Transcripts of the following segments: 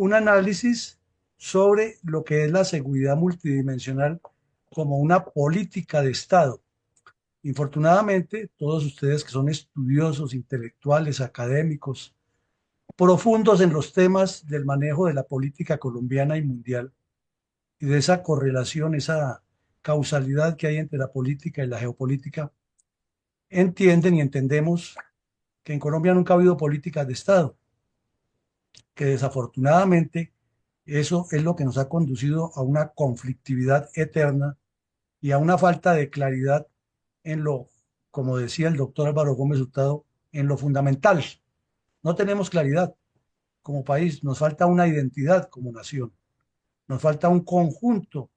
un análisis sobre lo que es la seguridad multidimensional como una política de Estado. Infortunadamente, todos ustedes que son estudiosos, intelectuales, académicos, profundos en los temas del manejo de la política colombiana y mundial y de esa correlación, esa causalidad que hay entre la política y la geopolítica, entienden y entendemos que en Colombia nunca ha habido políticas de Estado, que desafortunadamente eso es lo que nos ha conducido a una conflictividad eterna y a una falta de claridad en lo, como decía el doctor Álvaro Gómez Hurtado, en lo fundamental. No tenemos claridad como país, nos falta una identidad como nación, nos falta un conjunto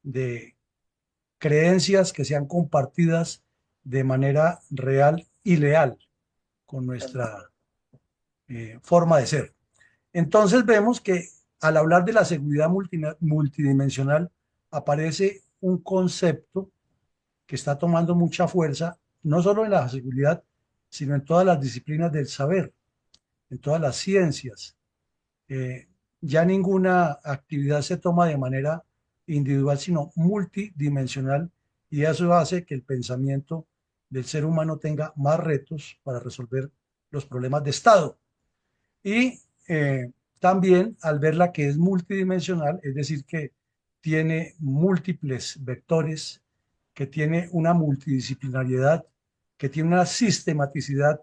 de creencias que sean compartidas de manera real y leal con nuestra forma de ser. Entonces vemos que al hablar de la seguridad multidimensional aparece un concepto que está tomando mucha fuerza, no solo en la seguridad, sino en todas las disciplinas del saber, en todas las ciencias. Eh, ya ninguna actividad se toma de manera individual, sino multidimensional, y eso hace que el pensamiento del ser humano tenga más retos para resolver los problemas de Estado. Y también al verla que es multidimensional, es decir, que tiene múltiples vectores, que tiene una multidisciplinariedad, que tiene una sistematicidad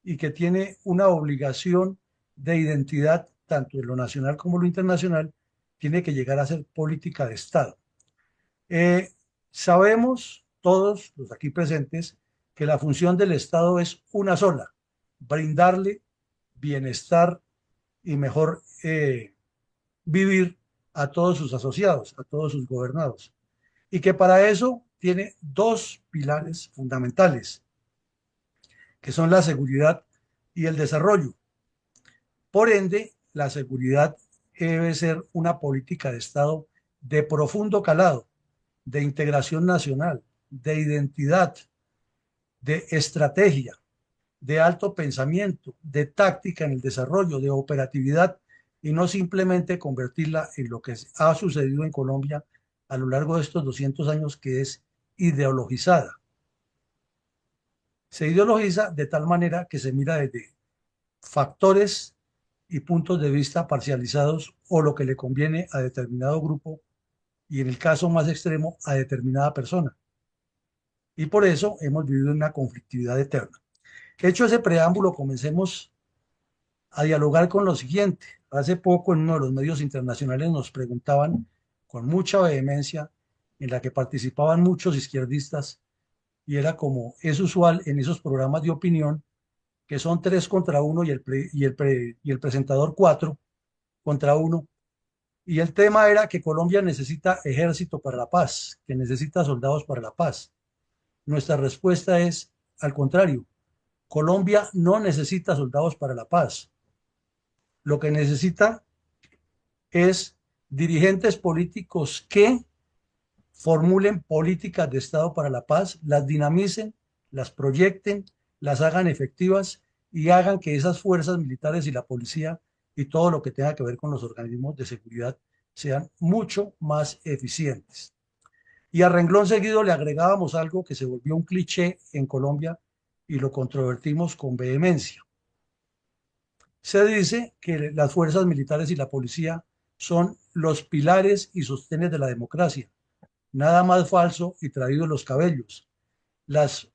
y que tiene una obligación de identidad, tanto en lo nacional como en lo internacional, tiene que llegar a ser política de Estado. Eh, Sabemos todos los aquí presentes que la función del Estado es una sola: brindarle bienestar y mejor vivir a todos sus asociados, a todos sus gobernados. Y que para eso tiene dos pilares fundamentales, que son la seguridad y el desarrollo. Por ende, la seguridad debe ser una política de Estado de profundo calado, de integración nacional, de identidad, de estrategia, de alto pensamiento, de táctica en el desarrollo, de operatividad, y no simplemente convertirla en lo que ha sucedido en Colombia a lo largo de estos 200 años, que es ideologizada. Se ideologiza de tal manera que se mira desde factores y puntos de vista parcializados o lo que le conviene a determinado grupo y, en el caso más extremo, a determinada persona. Y por eso hemos vivido una conflictividad eterna. Hecho ese preámbulo, comencemos a dialogar con lo siguiente. Hace poco en uno de los medios internacionales nos preguntaban con mucha vehemencia, en la que participaban muchos izquierdistas, y era como es usual en esos programas de opinión, que son tres contra uno y el presentador cuatro contra uno. Y el tema era que Colombia necesita ejército para la paz, que necesita soldados para la paz. Nuestra respuesta es al contrario: Colombia no necesita soldados para la paz. Lo que necesita es dirigentes políticos que formulen políticas de Estado para la paz, las dinamicen, las proyecten, las hagan efectivas y hagan que esas fuerzas militares y la policía y todo lo que tenga que ver con los organismos de seguridad sean mucho más eficientes. Y a renglón seguido le agregábamos algo que se volvió un cliché en Colombia y lo controvertimos con vehemencia. Se dice que las fuerzas militares y la policía son los pilares y sostenes de la democracia. Nada más falso y traído de los cabellos. Las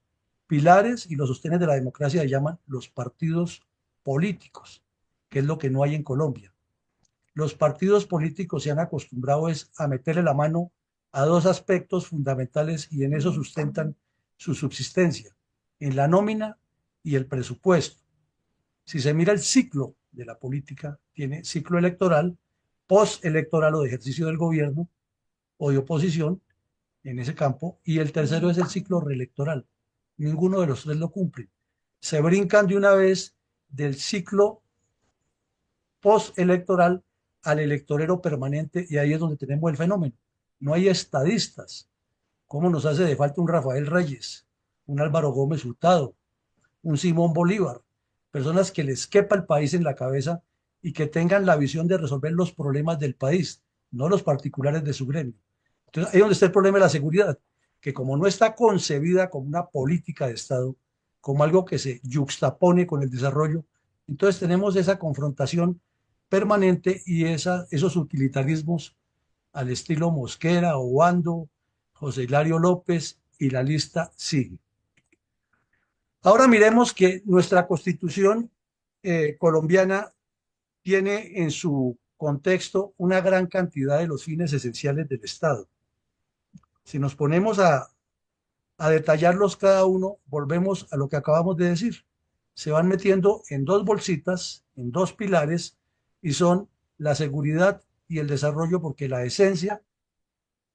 pilares y los sostenes de la democracia se llaman los partidos políticos, que es lo que no hay en Colombia. Los partidos políticos se han acostumbrado es a meterle la mano a dos aspectos fundamentales y en eso sustentan su subsistencia: en la nómina y el presupuesto. Si se mira el ciclo de la política, tiene ciclo electoral, postelectoral o de ejercicio del gobierno o de oposición en ese campo, y el tercero es el ciclo reelectoral. Ninguno de los tres lo cumple. Se brincan de una vez del ciclo postelectoral al electorero permanente, y ahí es donde tenemos el fenómeno. No hay estadistas. ¿Cómo nos hace de falta un Rafael Reyes, un Álvaro Gómez Hurtado, un Simón Bolívar? Personas que les quepa el país en la cabeza y que tengan la visión de resolver los problemas del país, no los particulares de su gremio. Entonces, ahí es donde está el problema de la seguridad, que como no está concebida como una política de Estado, como algo que se yuxtapone con el desarrollo, entonces tenemos esa confrontación permanente y esos utilitarismos al estilo Mosquera, Obando, José Hilario López, y la lista sigue. Ahora miremos que nuestra constitución colombiana tiene en su contexto una gran cantidad de los fines esenciales del Estado. Si nos ponemos a detallarlos cada uno, volvemos a lo que acabamos de decir. Se van metiendo en dos bolsitas, en dos pilares, y son la seguridad y el desarrollo, porque la esencia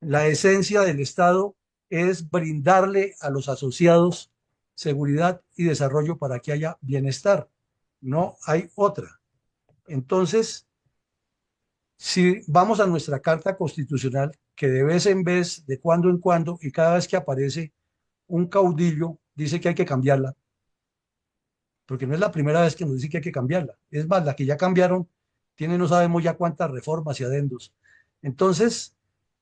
del Estado es brindarle a los asociados seguridad y desarrollo para que haya bienestar. No hay otra. Entonces, si vamos a nuestra Carta Constitucional, que de vez en vez, de cuando en cuando, y cada vez que aparece un caudillo, dice que hay que cambiarla, porque no es la primera vez que nos dice que hay que cambiarla. Es más, la que ya cambiaron tiene no sabemos ya cuántas reformas y adendos. Entonces,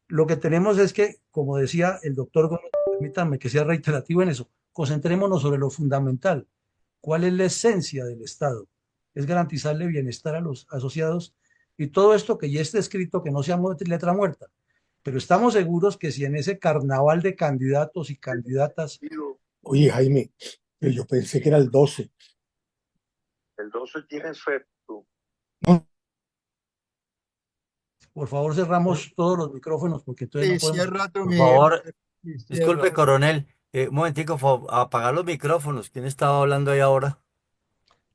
lo que tenemos es que, como decía el doctor Gómez, permítanme que sea reiterativo en eso, concentrémonos sobre lo fundamental. ¿Cuál es la esencia del Estado? Es garantizarle bienestar a los asociados y todo esto que ya esté escrito, que no sea letra muerta. Pero estamos seguros que si en ese carnaval de candidatos y candidatas, Oye, Jaime, pero yo pensé que era el 12. El 12 tiene efecto. No, por favor cerramos todos los micrófonos porque entonces no Sí, podemos. cierra tu Por favor, micrófono. Sí, disculpe, cierra. coronel. Un momentico, apagar los micrófonos. ¿Quién estaba hablando ahí ahora?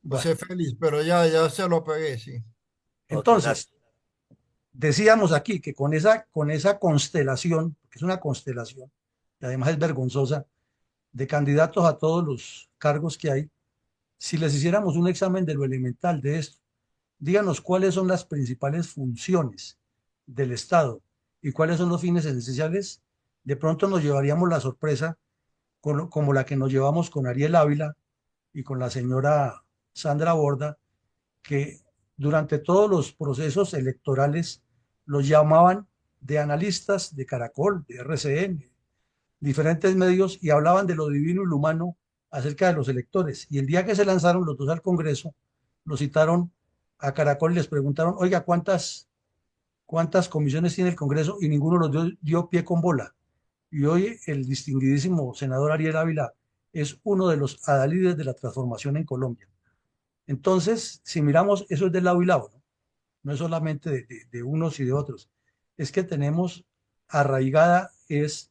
Bueno, José Félix, pero ya se lo pegué, sí. Ok, entonces, gracias. decíamos aquí que con esa constelación, que es una constelación, y además es vergonzosa, de candidatos a todos los cargos que hay, si les hiciéramos un examen de lo elemental de esto, díganos cuáles son las principales funciones del Estado y cuáles son los fines esenciales, de pronto nos llevaríamos la sorpresa como la que nos llevamos con Ariel Ávila y con la señora Sandra Borda, que durante todos los procesos electorales los llamaban de analistas de Caracol, de RCN, diferentes medios, y hablaban de lo divino y lo humano acerca de los electores. Y el día que se lanzaron los dos al Congreso, los citaron a Caracol y les preguntaron, oiga, ¿cuántas comisiones tiene el Congreso? Y ninguno los dio pie con bola. Y hoy el distinguidísimo senador Ariel Ávila es uno de los adalides de la transformación en Colombia. Entonces, si miramos, eso es de lado y lado, ¿no? No es solamente de unos y de otros. Es que tenemos arraigada es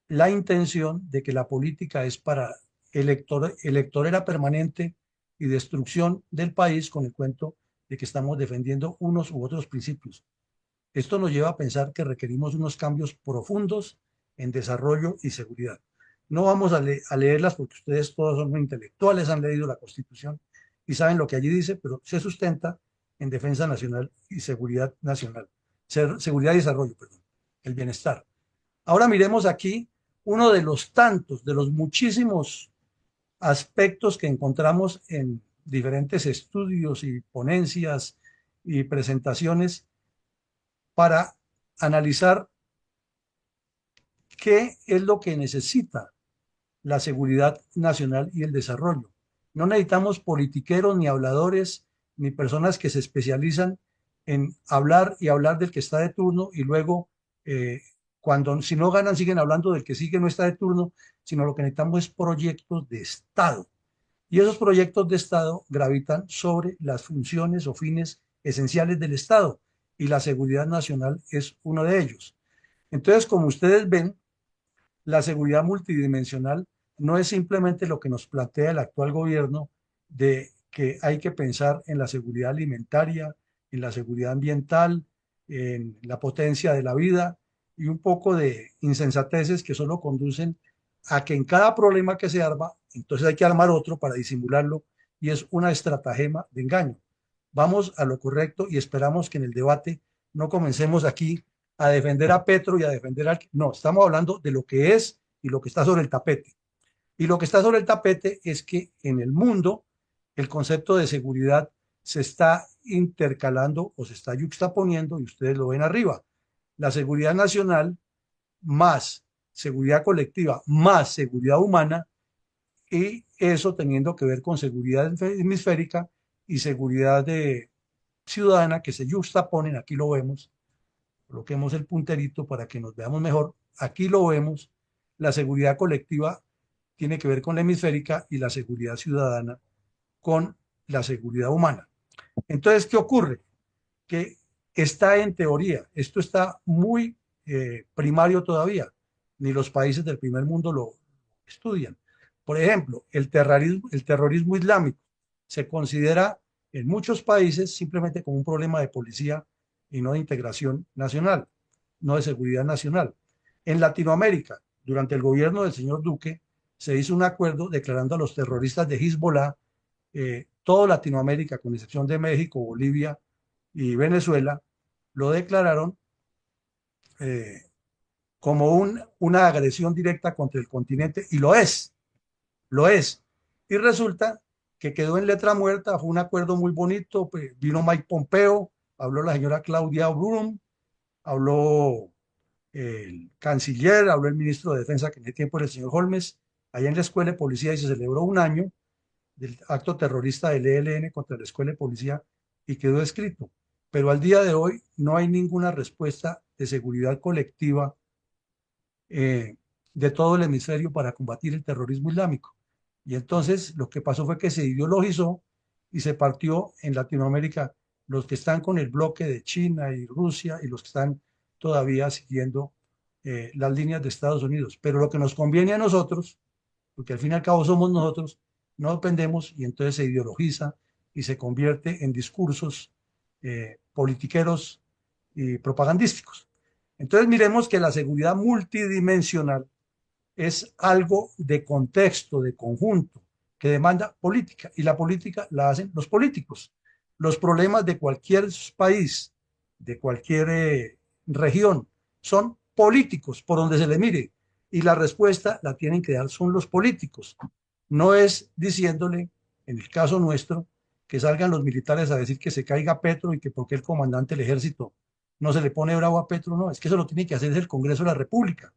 la intención de que la política es para electorera permanente y destrucción del país con el cuento de que estamos defendiendo unos u otros principios. Esto nos lleva a pensar que requerimos unos cambios profundos en desarrollo y seguridad. No vamos a leerlas porque ustedes todos son muy intelectuales, han leído la Constitución y saben lo que allí dice, pero se sustenta en defensa nacional y seguridad nacional. Seguridad y desarrollo, perdón, el bienestar. Ahora miremos aquí uno de los tantos, de los muchísimos aspectos que encontramos en diferentes estudios y ponencias y presentaciones para analizar qué es lo que necesita la seguridad nacional y el desarrollo. No necesitamos politiqueros, ni habladores, ni personas que se especializan en hablar y hablar del que está de turno y luego, si no ganan, siguen hablando del que sigue no está de turno, sino lo que necesitamos es proyectos de Estado. Y esos proyectos de Estado gravitan sobre las funciones o fines esenciales del Estado y la seguridad nacional es uno de ellos. Entonces, como ustedes ven, la seguridad multidimensional no es simplemente lo que nos plantea el actual gobierno de que hay que pensar en la seguridad alimentaria, en la seguridad ambiental, en la potencia de la vida y un poco de insensateces que solo conducen a que en cada problema que se arma, entonces hay que armar otro para disimularlo y es una estratagema de engaño. Vamos a lo correcto y esperamos que en el debate no comencemos aquí a defender a Petro y a defender al... No, estamos hablando de lo que es y lo que está sobre el tapete. Y lo que está sobre el tapete es que en el mundo el concepto de seguridad se está intercalando o se está yuxtaponiendo, y ustedes lo ven arriba. La seguridad nacional más seguridad colectiva más seguridad humana, y eso teniendo que ver con seguridad hemisférica y seguridad ciudadana que se yuxtaponen. Aquí lo vemos, coloquemos el punterito para que nos veamos mejor. Aquí lo vemos, la seguridad colectiva tiene que ver con la hemisférica y la seguridad ciudadana con la seguridad humana. Entonces, ¿qué ocurre? Que está en teoría, esto está muy primario todavía, ni los países del primer mundo lo estudian. Por ejemplo, el terrorismo islámico se considera en muchos países simplemente como un problema de policía y no de integración nacional, no de seguridad nacional. En Latinoamérica, durante el gobierno del señor Duque, se hizo un acuerdo declarando a los terroristas de Hezbollah, toda Latinoamérica, con excepción de México, Bolivia y Venezuela, lo declararon eh, como una agresión directa contra el continente, y lo es, lo es. Y resulta que quedó en letra muerta, fue un acuerdo muy bonito, pues, vino Mike Pompeo, habló la señora Claudia Brum, habló el canciller, habló el ministro de Defensa, que en ese tiempo era el señor Holmes, allá en la Escuela de Policía, y se celebró un año del acto terrorista del ELN contra la Escuela de Policía, y quedó escrito. Pero al día de hoy no hay ninguna respuesta de seguridad colectiva eh, de todo el hemisferio para combatir el terrorismo islámico. Y entonces lo que pasó fue que se ideologizó y se partió en Latinoamérica los que están con el bloque de China y Rusia y los que están todavía siguiendo las líneas de Estados Unidos. Pero lo que nos conviene a nosotros, porque al fin y al cabo somos nosotros, no dependemos, y entonces se ideologiza y se convierte en discursos politiqueros y propagandísticos. Entonces miremos que la seguridad multidimensional es algo de contexto, de conjunto, que demanda política, y la política la hacen los políticos. Los problemas de cualquier país, de cualquier región, son políticos por donde se le mire, y la respuesta la tienen que dar son los políticos. No es diciéndole, en el caso nuestro, que salgan los militares a decir que se caiga Petro y que porque el comandante del ejército no se le pone bravo a Petro. No, es que eso lo tiene que hacer el Congreso de la República.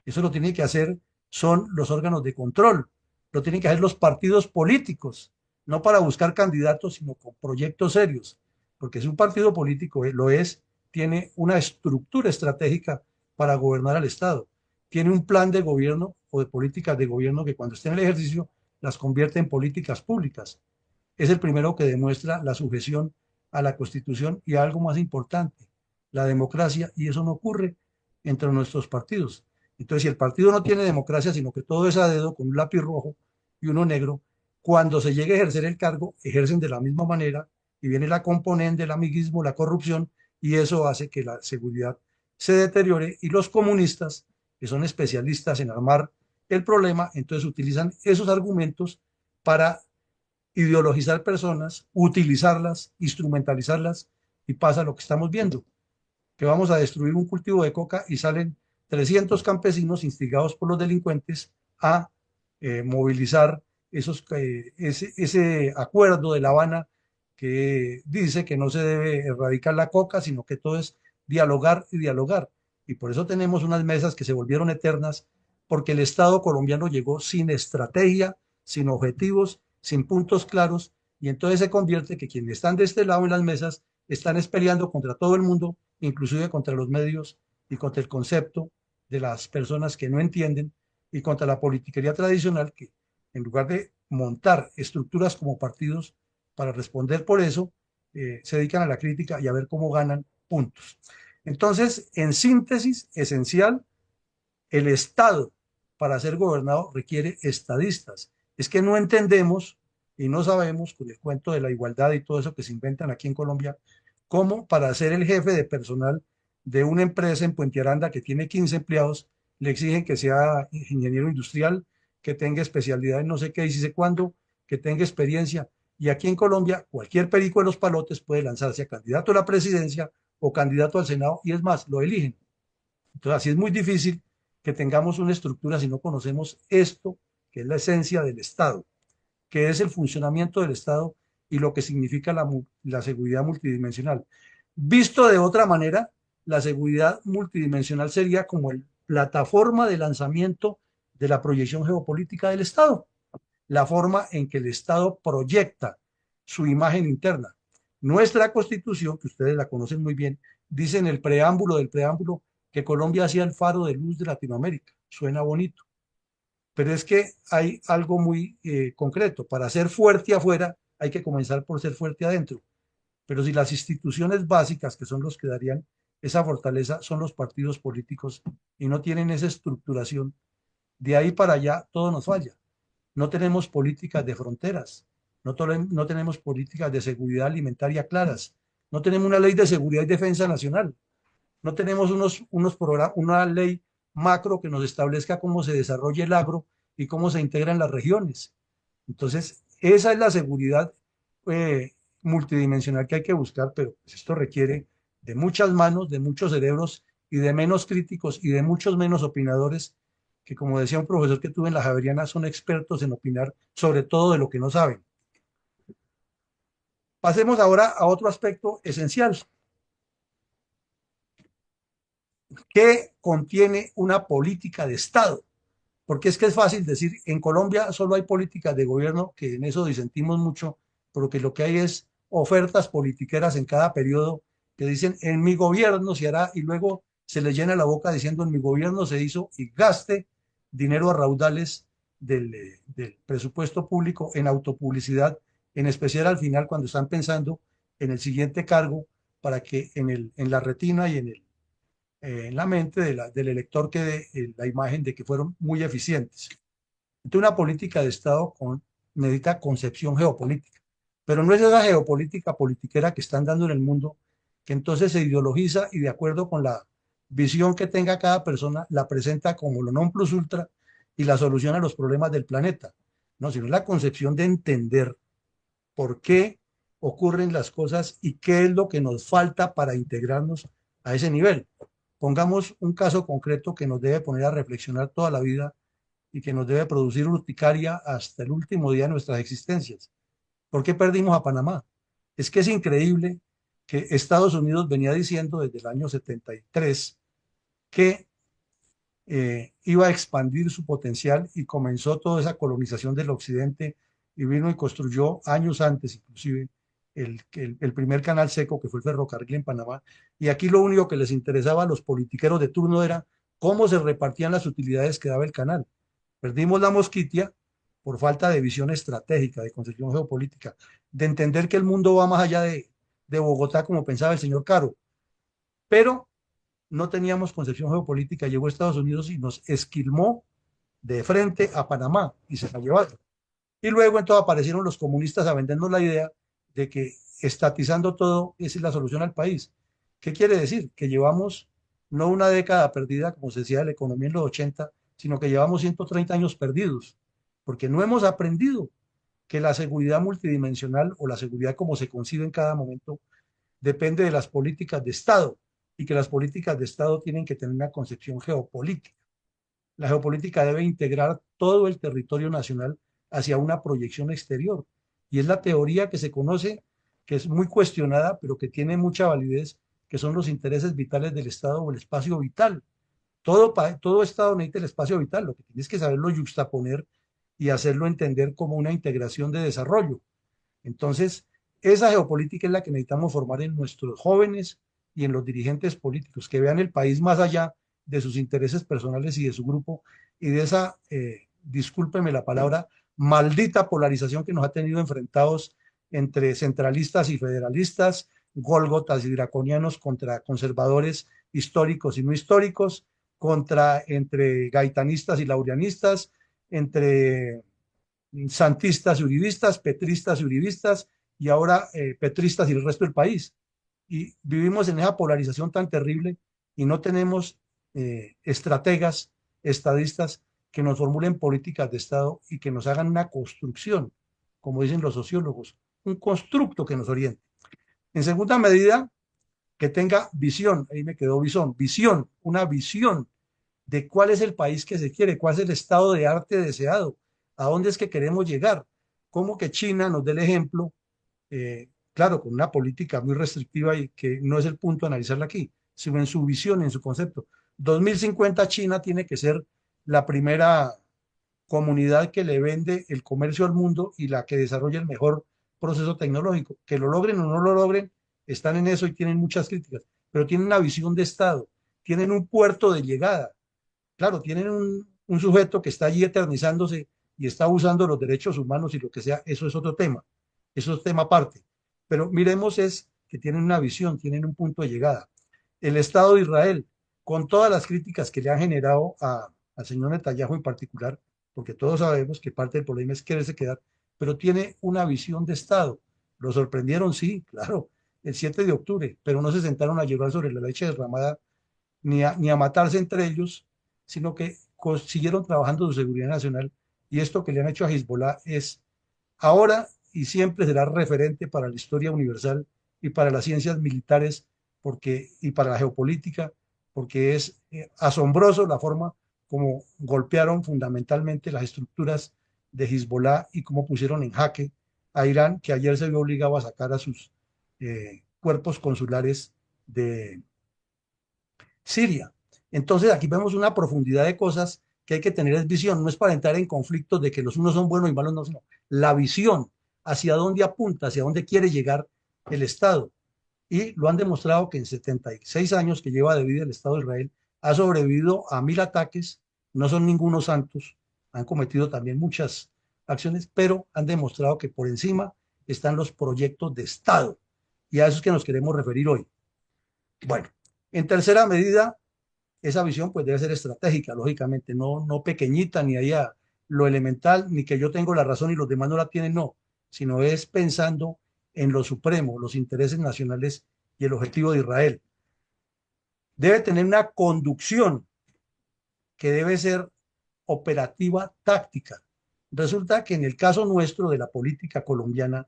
Eso lo tiene que hacer son los órganos de control, lo tienen que hacer los partidos políticos, no para buscar candidatos, sino con proyectos serios, porque si un partido político lo es, tiene una estructura estratégica para gobernar al Estado, tiene un plan de gobierno o de políticas de gobierno que cuando esté en el ejercicio las convierte en políticas públicas. Es el primero que demuestra la sujeción a la Constitución y a algo más importante, la democracia, y eso no ocurre entre nuestros partidos. Entonces, si el partido no tiene democracia, sino que todo es a dedo con un lápiz rojo y uno negro, cuando se llegue a ejercer el cargo, ejercen de la misma manera, y viene la componente del amiguismo, la corrupción, y eso hace que la seguridad se deteriore, y los comunistas, que son especialistas en armar el problema, entonces utilizan esos argumentos para ideologizar personas, utilizarlas, instrumentalizarlas, y pasa lo que estamos viendo, que vamos a destruir un cultivo de coca y salen 300 campesinos instigados por los delincuentes a movilizar ese acuerdo de La Habana que dice que no se debe erradicar la coca, sino que todo es dialogar y dialogar. Y por eso tenemos unas mesas que se volvieron eternas, porque el Estado colombiano llegó sin estrategia, sin objetivos, sin puntos claros, y entonces se convierte que quienes están de este lado en las mesas están peleando contra todo el mundo, inclusive contra los medios y contra el concepto de las personas que no entienden, y contra la politiquería tradicional, que en lugar de montar estructuras como partidos para responder por eso, se dedican a la crítica y a ver cómo ganan puntos. Entonces, en síntesis, esencial, el Estado para ser gobernado requiere estadistas. Es que no entendemos y no sabemos, con el cuento de la igualdad y todo eso que se inventan aquí en Colombia, cómo para ser el jefe de personal de una empresa en Puente Aranda que tiene 15 empleados, le exigen que sea ingeniero industrial, que tenga especialidad en no sé qué y si sé cuándo, que tenga experiencia. Y aquí en Colombia, cualquier perico de los palotes puede lanzarse a candidato a la presidencia o candidato al Senado, y es más, lo eligen. Entonces, así es muy difícil que tengamos una estructura si no conocemos esto, que es la esencia del Estado, que es el funcionamiento del Estado, y lo que significa la seguridad multidimensional. Visto de otra manera, la seguridad multidimensional sería como la plataforma de lanzamiento de la proyección geopolítica del Estado, la forma en que el Estado proyecta su imagen interna. Nuestra Constitución, que ustedes la conocen muy bien, dice en el preámbulo del preámbulo que Colombia hacía el faro de luz de Latinoamérica. Suena bonito, pero es que hay algo muy concreto. Para ser fuerte afuera hay que comenzar por ser fuerte adentro. Pero si las instituciones básicas, que son los que darían esa fortaleza, son los partidos políticos y no tienen esa estructuración, de ahí para allá todo nos falla. No tenemos políticas de fronteras, no tenemos políticas de seguridad alimentaria claras, no tenemos una ley de seguridad y defensa nacional, no tenemos una ley macro que nos establezca cómo se desarrolla el agro y cómo se integran las regiones. Entonces, esa es la seguridad eh, multidimensional que hay que buscar, pero pues esto requiere de muchas manos, de muchos cerebros y de menos críticos y de muchos menos opinadores que, como decía un profesor que tuve en la Javeriana, son expertos en opinar sobre todo de lo que no saben. Pasemos ahora a otro aspecto esencial. ¿Qué contiene una política de Estado? Porque es que es fácil decir, en Colombia solo hay políticas de gobierno, que en eso disentimos mucho, porque lo que hay es ofertas politiqueras en cada periodo que dicen, en mi gobierno se hará, y luego se les llena la boca diciendo, en mi gobierno se hizo, y gaste dinero a raudales del presupuesto público en autopublicidad, en especial al final cuando están pensando en el siguiente cargo, para que en la retina y en la mente del elector quede la imagen de que fueron muy eficientes. Entonces, una política de Estado necesita concepción geopolítica, pero no es esa geopolítica politiquera que están dando en el mundo, que entonces se ideologiza y de acuerdo con la visión que tenga cada persona, la presenta como lo non plus ultra y la solución a los problemas del planeta. No, sino la concepción de entender por qué ocurren las cosas y qué es lo que nos falta para integrarnos a ese nivel. Pongamos un caso concreto que nos debe poner a reflexionar toda la vida y que nos debe producir urticaria hasta el último día de nuestras existencias. ¿Por qué perdimos a Panamá? Es que es increíble que Estados Unidos venía diciendo desde el año 73 que iba a expandir su potencial y comenzó toda esa colonización del occidente y vino y construyó años antes inclusive el primer canal seco que fue el ferrocarril en Panamá. Y aquí lo único que les interesaba a los politiqueros de turno era cómo se repartían las utilidades que daba el canal. Perdimos la mosquitia por falta de visión estratégica, de concepción geopolítica, de entender que el mundo va más allá de Bogotá como pensaba el señor Caro. Pero no teníamos concepción geopolítica, llegó Estados Unidos y nos esquilmó de frente a Panamá y se la llevaron. Y luego entonces aparecieron los comunistas a vendernos la idea de que estatizando todo esa es la solución al país. ¿Qué quiere decir? Que llevamos no una década perdida, como se decía de la economía en los 80, sino que llevamos 130 años perdidos, porque no hemos aprendido que la seguridad multidimensional o la seguridad como se concibe en cada momento depende de las políticas de Estado y que las políticas de Estado tienen que tener una concepción geopolítica. La geopolítica debe integrar todo el territorio nacional hacia una proyección exterior. Y es la teoría que se conoce, que es muy cuestionada, pero que tiene mucha validez, que son los intereses vitales del Estado o el espacio vital. Todo Estado necesita el espacio vital, lo que tienes que saberlo yuxtaponer y hacerlo entender como una integración de desarrollo. Entonces, esa geopolítica es la que necesitamos formar en nuestros jóvenes y en los dirigentes políticos, que vean el país más allá de sus intereses personales y de su grupo y de esa, discúlpeme la palabra, maldita polarización que nos ha tenido enfrentados entre centralistas y federalistas, gólgotas y draconianos contra conservadores históricos y no históricos, entre gaitanistas y laureanistas, entre santistas y uribistas, petristas y uribistas, y ahora petristas y el resto del país. Y vivimos en esa polarización tan terrible y no tenemos estrategas, estadistas que nos formulen políticas de Estado y que nos hagan una construcción, como dicen los sociólogos, un constructo que nos oriente. En segunda medida, que tenga visión, ahí me quedó visión, una visión de cuál es el país que se quiere, cuál es el estado de arte deseado, a dónde es que queremos llegar, cómo que China nos dé el ejemplo claro, con una política muy restrictiva y que no es el punto de analizarla aquí, sino en su visión, en su concepto. 2050 China tiene que ser la primera comunidad que le vende el comercio al mundo y la que desarrolla el mejor proceso tecnológico. Que lo logren o no lo logren, están en eso y tienen muchas críticas, pero tienen una visión de Estado, tienen un puerto de llegada, claro, tienen un sujeto que está allí eternizándose y está usando los derechos humanos y lo que sea, eso es otro tema, eso es tema aparte. Pero miremos es que tienen una visión, tienen un punto de llegada. El Estado de Israel, con todas las críticas que le han generado al señor Netanyahu en particular, porque todos sabemos que parte del problema es quererse quedar, pero tiene una visión de Estado. Lo sorprendieron, sí, claro, el 7 de octubre, pero no se sentaron a llevar sobre la leche derramada ni a matarse entre ellos, sino que siguieron trabajando su seguridad nacional. Y esto que le han hecho a Hezbollah es ahora y siempre será referente para la historia universal y para las ciencias militares y para la geopolítica, porque es asombroso la forma como golpearon fundamentalmente las estructuras de Hezbollah y cómo pusieron en jaque a Irán, que ayer se vio obligado a sacar a sus cuerpos consulares de Siria. Entonces aquí vemos una profundidad de cosas que hay que tener es visión, no es para entrar en conflictos de que los unos son buenos y malos no, sino la visión, hacia dónde apunta, hacia dónde quiere llegar el Estado. Y lo han demostrado que en 76 años que lleva de vida el Estado de Israel ha sobrevivido a 1000 ataques, no son ningunos santos, han cometido también muchas acciones, pero han demostrado que por encima están los proyectos de Estado. Y a eso es que nos queremos referir hoy. Bueno, en tercera medida, esa visión pues debe ser estratégica, lógicamente, no pequeñita, ni allá lo elemental, ni que yo tengo la razón y los demás no la tienen, no, sino es pensando en lo supremo, los intereses nacionales y el objetivo de Israel. Debe tener una conducción que debe ser operativa táctica. Resulta que en el caso nuestro de la política colombiana,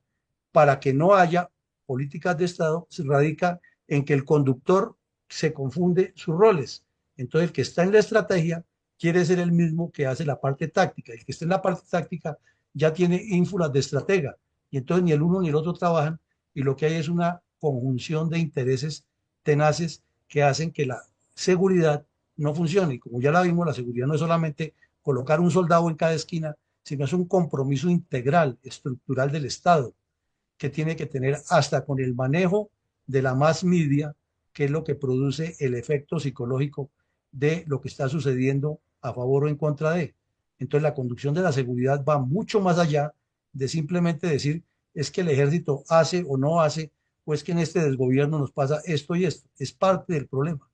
para que no haya políticas de Estado, se radica en que el conductor se confunde sus roles. Entonces, el que está en la estrategia quiere ser el mismo que hace la parte táctica. El que está en la parte táctica ya tiene ínfulas de estratega. Y entonces ni el uno ni el otro trabajan y lo que hay es una conjunción de intereses tenaces que hacen que la seguridad no funcione. Y como ya la vimos, la seguridad no es solamente colocar un soldado en cada esquina, sino es un compromiso integral, estructural del Estado, que tiene que tener hasta con el manejo de la mass media, que es lo que produce el efecto psicológico de lo que está sucediendo a favor o en contra de. Entonces la conducción de la seguridad va mucho más allá de simplemente decir es que el ejército hace o no hace, o es que en este desgobierno nos pasa esto y esto. Es parte del problema.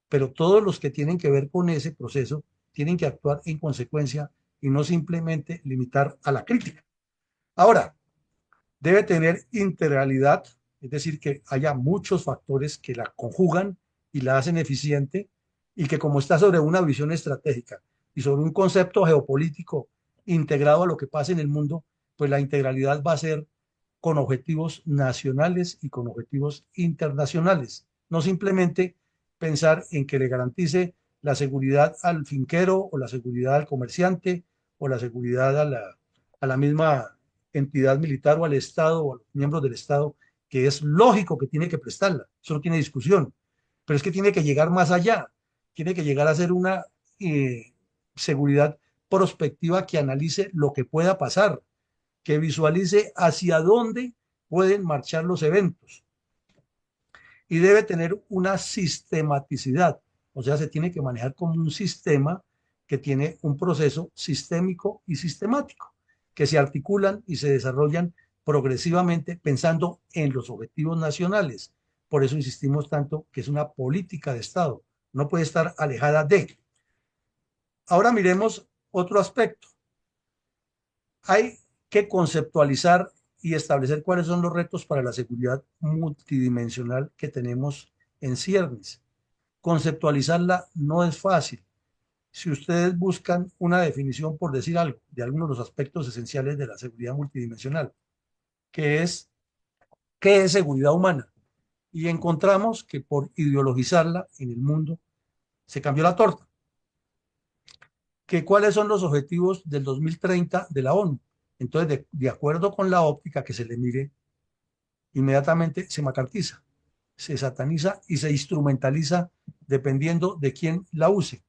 Pero todos los que tienen que ver con ese proceso tienen que actuar en consecuencia y no simplemente limitar a la crítica. Ahora, debe tener integralidad, es decir, que haya muchos factores que la conjugan y la hacen eficiente y que como está sobre una visión estratégica y sobre un concepto geopolítico integrado a lo que pasa en el mundo, pues la integralidad va a ser con objetivos nacionales y con objetivos internacionales, no simplemente pensar en que le garantice la seguridad al finquero o la seguridad al comerciante o la seguridad a la misma entidad militar o al Estado o a los miembros del Estado, que es lógico que tiene que prestarla, eso no tiene discusión, pero es que tiene que llegar más allá, tiene que llegar a ser una seguridad prospectiva que analice lo que pueda pasar, que visualice hacia dónde pueden marchar los eventos y debe tener una sistematicidad, o sea, se tiene que manejar como un sistema que tiene un proceso sistémico y sistemático, que se articulan y se desarrollan progresivamente pensando en los objetivos nacionales. Por eso insistimos tanto que es una política de Estado, no puede estar alejada de. Ahora miremos otro aspecto. Hay que conceptualizar y establecer cuáles son los retos para la seguridad multidimensional que tenemos en ciernes. Conceptualizarla no es fácil. Si ustedes buscan una definición, por decir algo, de algunos de los aspectos esenciales de la seguridad multidimensional, que es ¿qué es seguridad humana? Y encontramos que por ideologizarla en el mundo se cambió la torta. Que ¿cuáles son los objetivos del 2030 de la ONU? Entonces, de acuerdo con la óptica que se le mire, inmediatamente se macartiza, se sataniza y se instrumentaliza dependiendo de quién la use.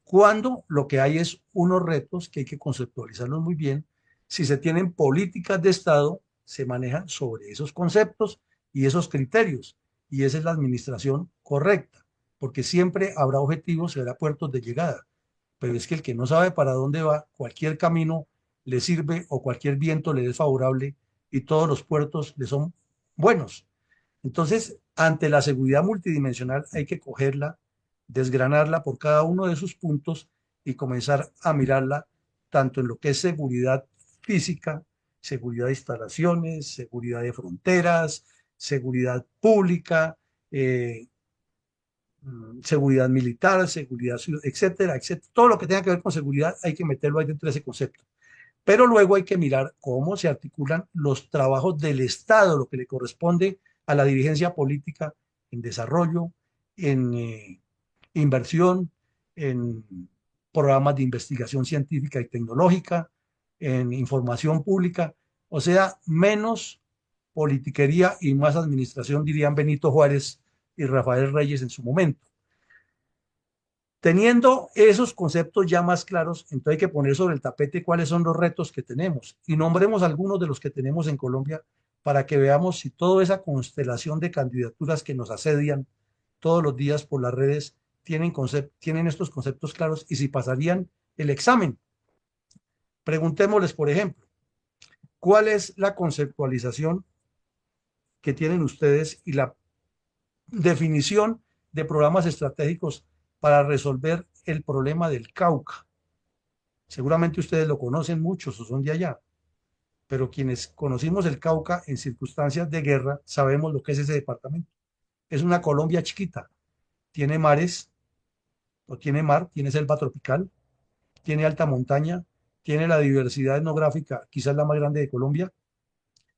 Cuando lo que hay es unos retos que hay que conceptualizarlos muy bien. Si se tienen políticas de Estado, se manejan sobre esos conceptos y esos criterios. Y esa es la administración correcta, porque siempre habrá objetivos y habrá puertos de llegada. Pero es que el que no sabe para dónde va, cualquier camino le sirve o cualquier viento le es favorable y todos los puertos le son buenos. Entonces, ante la seguridad multidimensional hay que cogerla, desgranarla por cada uno de sus puntos y comenzar a mirarla tanto en lo que es seguridad física, seguridad de instalaciones, seguridad de fronteras, seguridad pública, eh, seguridad militar, seguridad, etcétera, etcétera. Todo lo que tenga que ver con seguridad hay que meterlo ahí dentro de ese concepto. Pero luego hay que mirar cómo se articulan los trabajos del Estado, lo que le corresponde a la dirigencia política en desarrollo, en inversión, en programas de investigación científica y tecnológica, en información pública, o sea, menos politiquería y más administración, dirían Benito Juárez y Rafael Reyes en su momento. Teniendo esos conceptos ya más claros, entonces hay que poner sobre el tapete cuáles son los retos que tenemos y nombremos algunos de los que tenemos en Colombia para que veamos si toda esa constelación de candidaturas que nos asedian todos los días por las redes tienen estos conceptos claros y si pasarían el examen. Preguntémosles, por ejemplo, ¿cuál es la conceptualización que tienen ustedes y la definición de programas estratégicos para resolver el problema del Cauca? Seguramente ustedes lo conocen muchos o son de allá, pero quienes conocimos el Cauca en circunstancias de guerra sabemos lo que es ese departamento. Es una Colombia chiquita, tiene mares, o tiene mar, tiene selva tropical, tiene alta montaña, tiene la diversidad etnográfica, quizás la más grande de Colombia,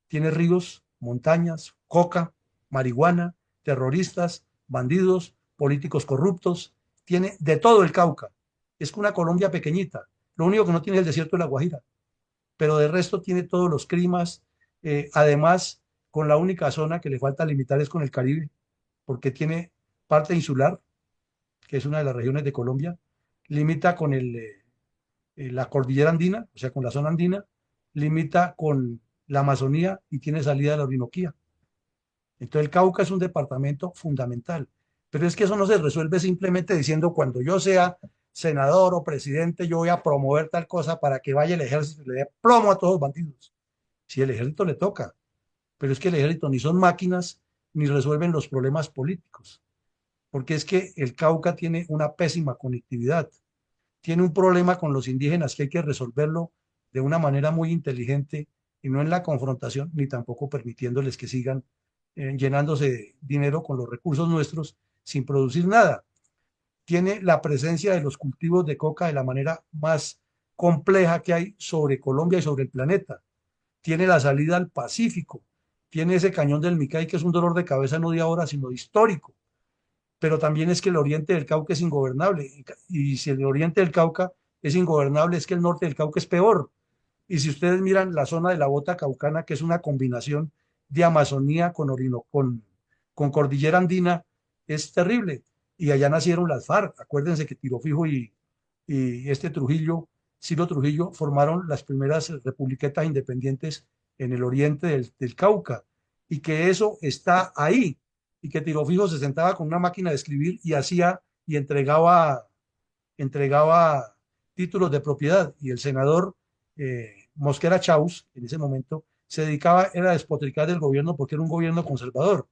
tiene ríos, montañas, coca, marihuana, terroristas, bandidos, políticos corruptos, tiene de todo el Cauca. Es una Colombia pequeñita, lo único que no tiene es el desierto de la Guajira, pero de resto tiene todos los climas, además con la única zona que le falta limitar es con el Caribe, porque tiene parte insular, que es una de las regiones de Colombia, limita con la cordillera andina, o sea, con la zona andina, limita con la Amazonía y tiene salida de la Orinoquía. Entonces el Cauca es un departamento fundamental, pero es que eso no se resuelve simplemente diciendo cuando yo sea senador o presidente yo voy a promover tal cosa para que vaya el ejército y le dé plomo a todos los bandidos. Si el ejército le toca, pero es que el ejército ni son máquinas ni resuelven los problemas políticos, porque es que el Cauca tiene una pésima conectividad, tiene un problema con los indígenas que hay que resolverlo de una manera muy inteligente y no en la confrontación, ni tampoco permitiéndoles que sigan llenándose de dinero con los recursos nuestros sin producir nada. Tiene la presencia de los cultivos de coca de la manera más compleja que hay sobre Colombia y sobre el planeta. Tiene la salida al Pacífico, tiene ese cañón del Micay que es un dolor de cabeza no de ahora, sino de histórico. Pero también es que el oriente del Cauca es ingobernable. Y si el oriente del Cauca es ingobernable, es que el norte del Cauca es peor. Y si ustedes miran la zona de la Bota Caucana, que es una combinación de Amazonía con cordillera andina, es terrible. Y allá nacieron las FARC. Acuérdense que Tiro Fijo y este Trujillo, Ciro Trujillo, formaron las primeras republiquetas independientes en el oriente del Cauca. Y que eso está ahí. Y que Tiro Fijo se sentaba con una máquina de escribir y hacía y entregaba títulos de propiedad. Y el senador Mosquera Chaus, en ese momento, se dedicaba, era a despotricar del gobierno porque era un gobierno conservador.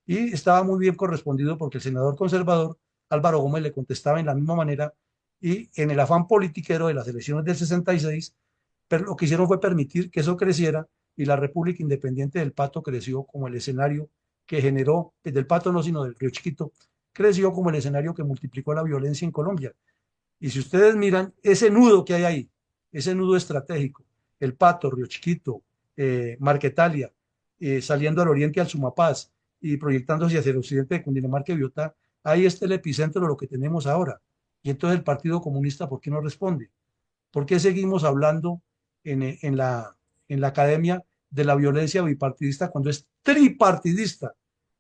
Y estaba muy bien correspondido porque el senador conservador, Álvaro Gómez, le contestaba en la misma manera y en el afán politiquero de las elecciones del 66, pero lo que hicieron fue permitir que eso creciera y la República Independiente del Pato creció como el escenario que generó, del Pato no, sino del Río Chiquito, creció como el escenario que multiplicó la violencia en Colombia. Y si ustedes miran ese nudo que hay ahí, ese nudo estratégico, el Pato, Río Chiquito, Marquetalia, saliendo al oriente al Sumapaz y proyectándose hacia el occidente de Cundinamarca y Biotá, ahí está el epicentro de lo que tenemos ahora. Y entonces el Partido Comunista, ¿por qué no responde? ¿Por qué seguimos hablando en la academia de la violencia bipartidista cuando es tripartidista,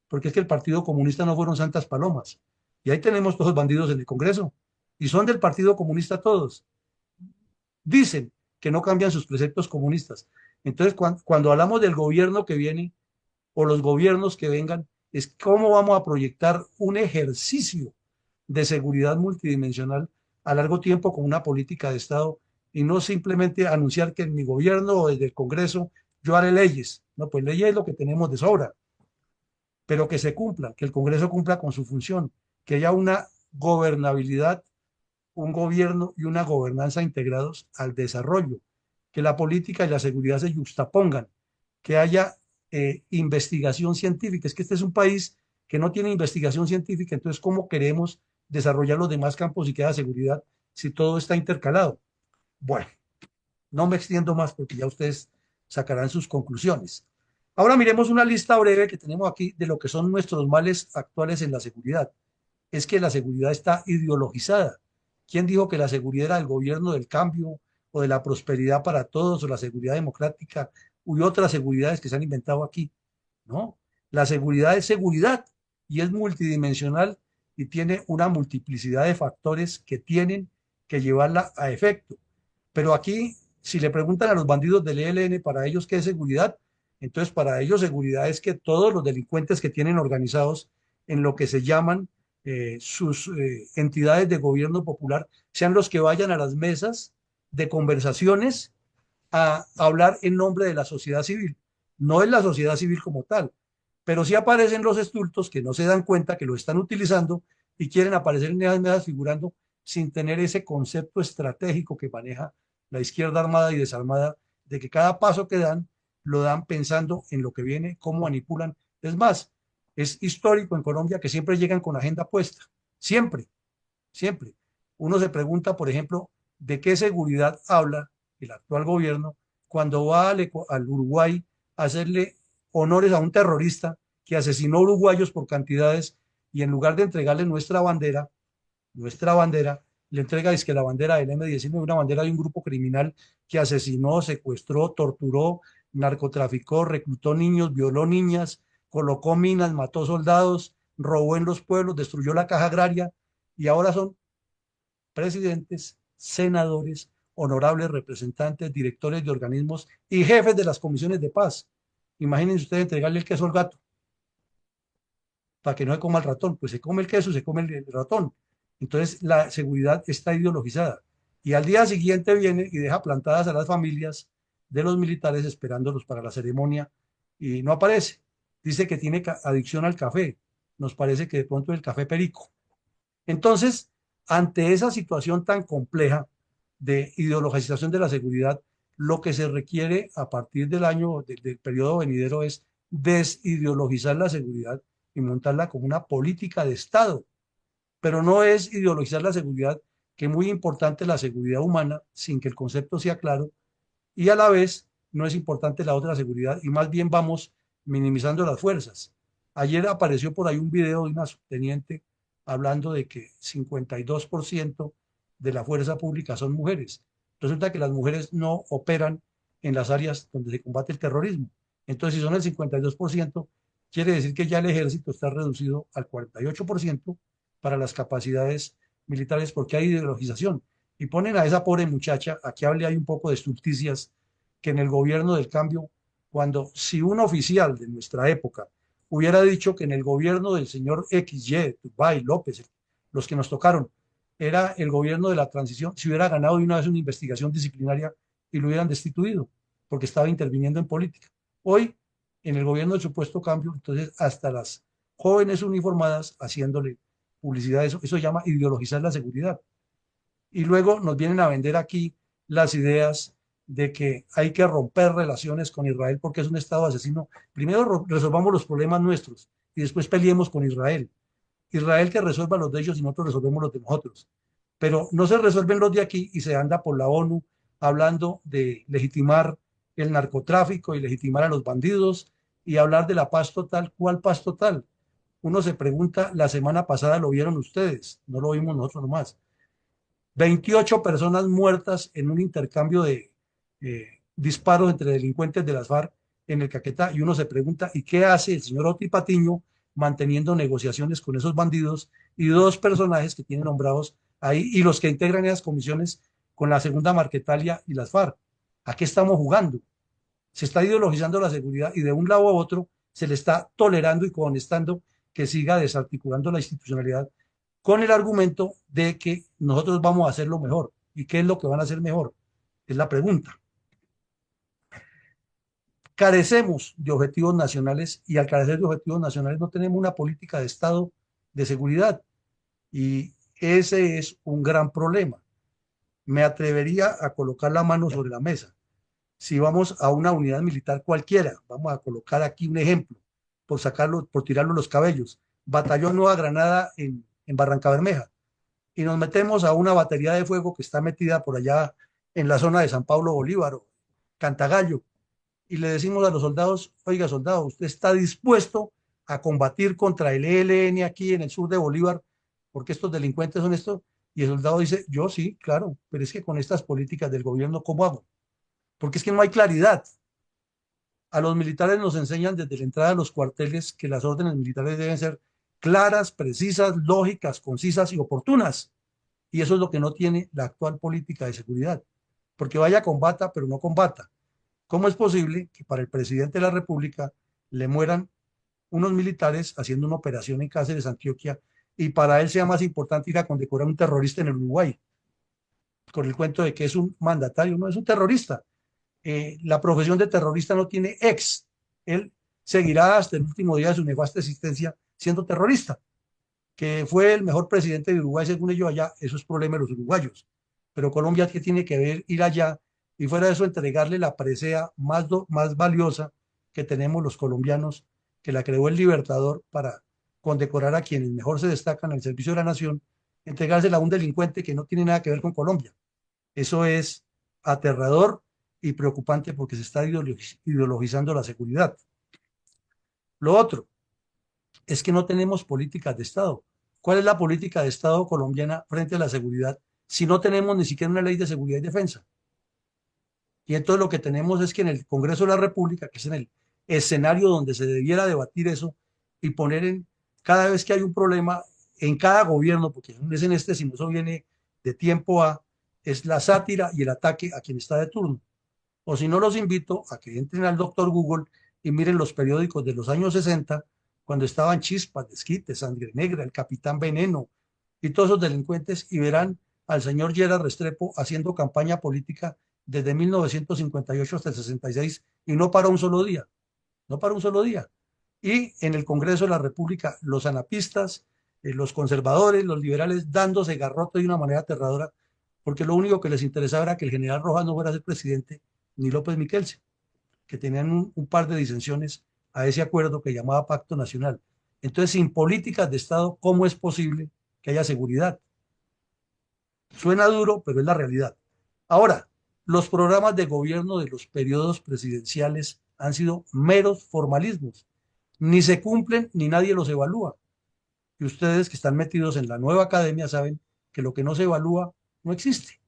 porque es que el Partido Comunista no fueron santas palomas. Y ahí tenemos todos los bandidos en el Congreso, y son del Partido Comunista todos. Dicen que no cambian sus preceptos comunistas. Entonces, cuando hablamos del gobierno que viene o los gobiernos que vengan, es cómo vamos a proyectar un ejercicio de seguridad multidimensional a largo tiempo con una política de Estado y no simplemente anunciar que en mi gobierno o desde el Congreso yo haré leyes. No, pues leyes es lo que tenemos de sobra, pero que se cumplan, que el Congreso cumpla con su función, que haya una gobernabilidad, un gobierno y una gobernanza integrados al desarrollo, que la política y la seguridad se juxtapongan, que haya investigación científica. Es que este es un país que no tiene investigación científica, entonces ¿cómo queremos desarrollar los demás campos y que haya seguridad si todo está intercalado? Bueno, no me extiendo más porque ya ustedes sacarán sus conclusiones. Ahora miremos una lista breve que tenemos aquí de lo que son nuestros males actuales en la seguridad. Es que la seguridad está ideologizada. ¿Quién dijo que la seguridad era el gobierno del cambio o de la prosperidad para todos o la seguridad democrática y otras seguridades que se han inventado aquí? No, la seguridad es seguridad y es multidimensional y tiene una multiplicidad de factores que tienen que llevarla a efecto. Pero aquí, si le preguntan a los bandidos del ELN para ellos qué es seguridad, entonces para ellos seguridad es que todos los delincuentes que tienen organizados en lo que se llaman sus entidades de gobierno popular sean los que vayan a las mesas de conversaciones a hablar en nombre de la sociedad civil. No es la sociedad civil como tal, pero sí aparecen los estultos que no se dan cuenta que lo están utilizando y quieren aparecer en esas mesas figurando sin tener ese concepto estratégico que maneja la izquierda armada y desarmada, de que cada paso que dan lo dan pensando en lo que viene, cómo manipulan. Es más, es histórico en Colombia que siempre llegan con agenda puesta, siempre, siempre. Uno se pregunta, por ejemplo, de qué seguridad habla el actual gobierno cuando va al Uruguay a hacerle honores a un terrorista que asesinó uruguayos por cantidades y en lugar de entregarle nuestra bandera, le entrega es que la bandera del M-19, una bandera de un grupo criminal que asesinó, secuestró, torturó, narcotraficó, reclutó niños, violó niñas, colocó minas, mató soldados, robó en los pueblos, destruyó la caja agraria y ahora son presidentes, senadores, honorables representantes, directores de organismos y jefes de las comisiones de paz. Imagínense ustedes entregarle el queso al gato para que no se coma el ratón, pues se come el queso, se come el ratón. Entonces la seguridad está ideologizada. Y al día siguiente viene y deja plantadas a las familias de los militares esperándolos para la ceremonia y no aparece. Dice que tiene adicción al café. Nos parece que de pronto el café perico. Entonces, ante esa situación tan compleja de ideologización de la seguridad, lo que se requiere a partir del año, del periodo venidero, es desideologizar la seguridad y montarla como una política de Estado. Pero no es ideologizar la seguridad, que es muy importante la seguridad humana, sin que el concepto sea claro, y a la vez no es importante la otra seguridad, y más bien vamos minimizando las fuerzas. Ayer apareció por ahí un video de una subteniente hablando de que 52% de la fuerza pública son mujeres. Resulta que las mujeres no operan en las áreas donde se combate el terrorismo. Entonces, si son el 52%, quiere decir que ya el ejército está reducido al 48% para las capacidades militares porque hay ideologización. Y ponen a esa pobre muchacha, aquí hable hay un poco de estulticias, que en el gobierno del cambio, cuando si un oficial de nuestra época hubiera dicho que en el gobierno del señor XY, Turbay, López, los que nos tocaron, era el gobierno de la transición, si hubiera ganado de una vez una investigación disciplinaria y lo hubieran destituido, porque estaba interviniendo en política. Hoy, en el gobierno del supuesto cambio, entonces hasta las jóvenes uniformadas haciéndole publicidad a eso, eso se llama ideologizar la seguridad. Y luego nos vienen a vender aquí las ideas de que hay que romper relaciones con Israel porque es un Estado asesino. Primero resolvamos los problemas nuestros y después peleemos con Israel. Israel que resuelva los de ellos y nosotros resolvemos los de nosotros. Pero no se resuelven los de aquí y se anda por la ONU hablando de legitimar el narcotráfico y legitimar a los bandidos y hablar de la paz total. ¿Cuál paz total? Uno se pregunta, la semana pasada lo vieron ustedes, no lo vimos nosotros nomás. 28 personas muertas en un intercambio de disparos entre delincuentes de las FARC en el Caquetá y uno se pregunta, ¿y qué hace el señor Oti Patiño manteniendo negociaciones con esos bandidos y dos personajes que tienen nombrados ahí y los que integran esas comisiones con la segunda Marquetalia y las FARC? ¿A qué estamos jugando? Se está ideologizando la seguridad y de un lado a otro se le está tolerando y conestando que siga desarticulando la institucionalidad con el argumento de que nosotros vamos a hacerlo mejor. ¿Y qué es lo que van a hacer mejor? Es la pregunta. Carecemos de objetivos nacionales y al carecer de objetivos nacionales no tenemos una política de Estado de seguridad y ese es un gran problema. Me atrevería a colocar la mano sobre la mesa. Si vamos a una unidad militar cualquiera, vamos a colocar aquí un ejemplo, por sacarlo, por tirarlo los cabellos, Batallón Nueva Granada en Barranca Bermeja, y nos metemos a una batería de fuego que está metida por allá en la zona de San Pablo Bolívar, o Cantagallo, y le decimos a los soldados, oiga soldado, usted está dispuesto a combatir contra el ELN aquí en el sur de Bolívar, porque estos delincuentes son estos, y el soldado dice, yo sí, claro, pero es que con estas políticas del gobierno, ¿cómo hago? Porque es que no hay claridad. A los militares nos enseñan desde la entrada de los cuarteles que las órdenes militares deben ser claras, precisas, lógicas, concisas y oportunas. Y eso es lo que no tiene la actual política de seguridad. Porque vaya combata, pero no combata. ¿Cómo es posible que para el presidente de la República le mueran unos militares haciendo una operación en Cáceres, Antioquia, y para él sea más importante ir a condecorar a un terrorista en el Uruguay, con el cuento de que es un mandatario? No, es un terrorista. La profesión de terrorista no tiene ex. Él seguirá hasta el último día de su nefasta existencia siendo terrorista. Que fue el mejor presidente de Uruguay, según ellos allá, eso es problema de los uruguayos. Pero Colombia, ¿qué tiene que ver ir allá? Y fuera de eso, entregarle la presea más valiosa que tenemos los colombianos, que la creó el Libertador para condecorar a quienes mejor se destacan al servicio de la nación, entregársela a un delincuente que no tiene nada que ver con Colombia. Eso es aterrador y preocupante porque se está ideologizando la seguridad. Lo otro es que no tenemos políticas de Estado. ¿Cuál es la política de Estado colombiana frente a la seguridad si no tenemos ni siquiera una ley de seguridad y defensa? Y entonces lo que tenemos es que en el Congreso de la República, que es en el escenario donde se debiera debatir eso y poner en cada vez que hay un problema en cada gobierno, porque no es en este, sino eso viene de tiempo a, es la sátira y el ataque a quien está de turno. O si no, los invito a que entren al doctor Google y miren los periódicos de los años 60, cuando estaban Chispas, Desquites, Sangre Negra, el Capitán Veneno y todos esos delincuentes, y verán al señor Gerard Restrepo haciendo campaña política desde 1958 hasta el 66 y no para un solo día, no para un solo día. Y en el Congreso de la República, los anapistas, los conservadores, los liberales, dándose garrote de una manera aterradora, porque lo único que les interesaba era que el general Rojas no fuera a ser presidente, ni López Miquelsen, que tenían un par de disensiones a ese acuerdo que llamaba Pacto Nacional. Entonces, sin políticas de Estado, ¿cómo es posible que haya seguridad? Suena duro, pero es la realidad. Ahora, los programas de gobierno de los periodos presidenciales han sido meros formalismos. Ni se cumplen ni nadie los evalúa. Y ustedes que están metidos en la nueva academia saben que lo que no se evalúa no existe.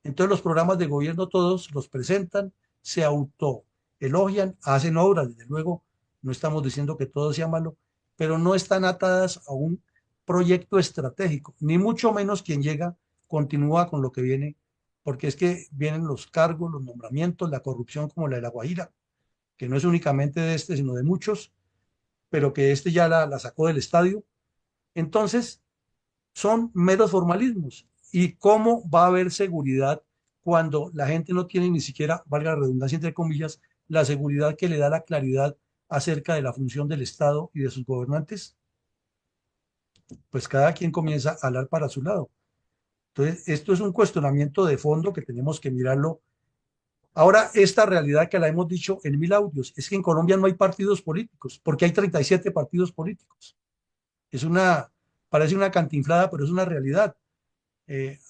Entonces los programas de gobierno todos los presentan, se autoelogian, hacen obras, desde luego, no estamos diciendo que todo sea malo, pero no están atadas a un proyecto estratégico, ni mucho menos quien llega continúa con lo que viene, porque es que vienen los cargos, los nombramientos, la corrupción como la de La Guajira, que no es únicamente de este, sino de muchos, pero que este ya la sacó del estadio. Entonces, son meros formalismos. ¿Y cómo va a haber seguridad cuando la gente no tiene ni siquiera, valga la redundancia entre comillas, la seguridad que le da la claridad acerca de la función del Estado y de sus gobernantes? Pues cada quien comienza a hablar para su lado. Entonces, esto es un cuestionamiento de fondo que tenemos que mirarlo. Ahora, esta realidad que la hemos dicho en 1000 audios, es que en Colombia no hay partidos políticos, porque hay 37 partidos políticos. Es una, parece una cantinflada, pero es una realidad.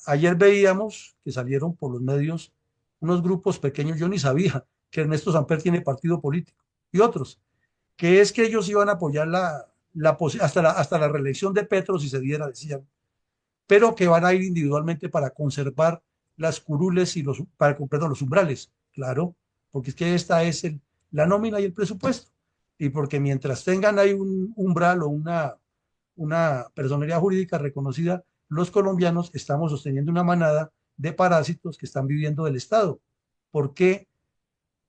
Ayer veíamos que salieron por los medios unos grupos pequeños, yo ni sabía que Ernesto Samper tiene partido político, y otros, que es que ellos iban a apoyar hasta la reelección de Petro si se diera, decían, pero que van a ir individualmente para conservar las curules y perdón, los umbrales, claro, porque es que esta es la nómina y el presupuesto. Y porque mientras tengan ahí un umbral o una personería jurídica reconocida, los colombianos estamos sosteniendo una manada de parásitos que están viviendo del Estado. ¿Por qué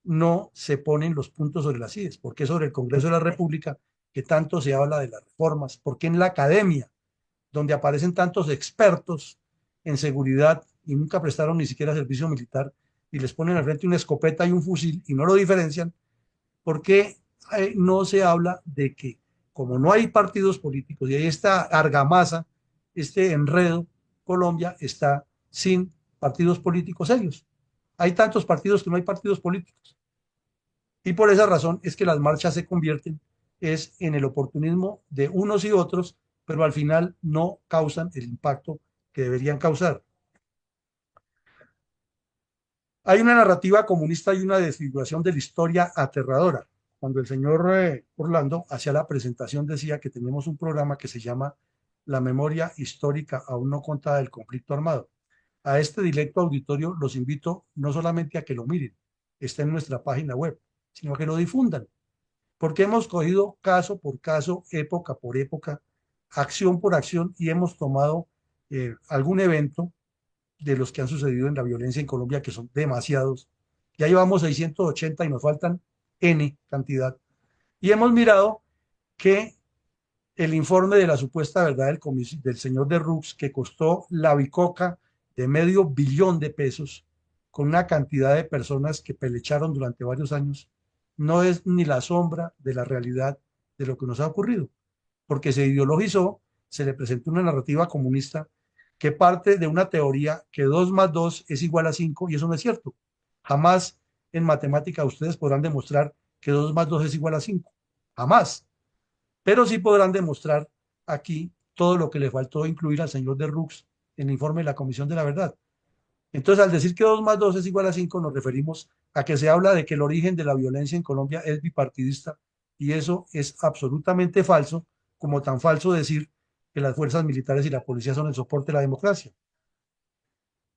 no se ponen los puntos sobre las IES? ¿Por qué sobre el Congreso de la República, que tanto se habla de las reformas? ¿Por qué en la academia, donde aparecen tantos expertos en seguridad y nunca prestaron ni siquiera servicio militar, y les ponen al frente una escopeta y un fusil y no lo diferencian? ¿Por qué no se habla de que, como no hay partidos políticos y hay esta argamasa, este enredo, Colombia está sin partidos políticos serios? Hay tantos partidos que no hay partidos políticos. Y por esa razón es que las marchas se convierten es en el oportunismo de unos y otros, pero al final no causan el impacto que deberían causar. Hay una narrativa comunista y una desfiguración de la historia aterradora. Cuando el señor Orlando hacía la presentación decía que tenemos un programa que se llama La memoria histórica aún no contada del conflicto armado. A este directo auditorio los invito no solamente a que lo miren, está en nuestra página web, sino a que lo difundan, porque hemos cogido caso por caso, época por época, acción por acción, y hemos tomado algún evento de los que han sucedido en la violencia en Colombia, que son demasiados. Ya llevamos 680 y nos faltan N cantidad. Y hemos mirado que el informe de la supuesta verdad del señor de Rux, que costó la bicoca de $500 million, con una cantidad de personas que pelecharon durante varios años, no es ni la sombra de la realidad de lo que nos ha ocurrido, porque se ideologizó, se le presentó una narrativa comunista que parte de una teoría que 2 más 2 es igual a 5, y eso no es cierto. Jamás en matemática ustedes podrán demostrar que 2 más 2 es igual a 5. Jamás. Pero sí podrán demostrar aquí todo lo que le faltó incluir al señor de Rux en el informe de la Comisión de la Verdad. Entonces, al decir que 2 más 2 es igual a 5, nos referimos a que se habla de que el origen de la violencia en Colombia es bipartidista, y eso es absolutamente falso, como tan falso decir que las fuerzas militares y la policía son el soporte de la democracia.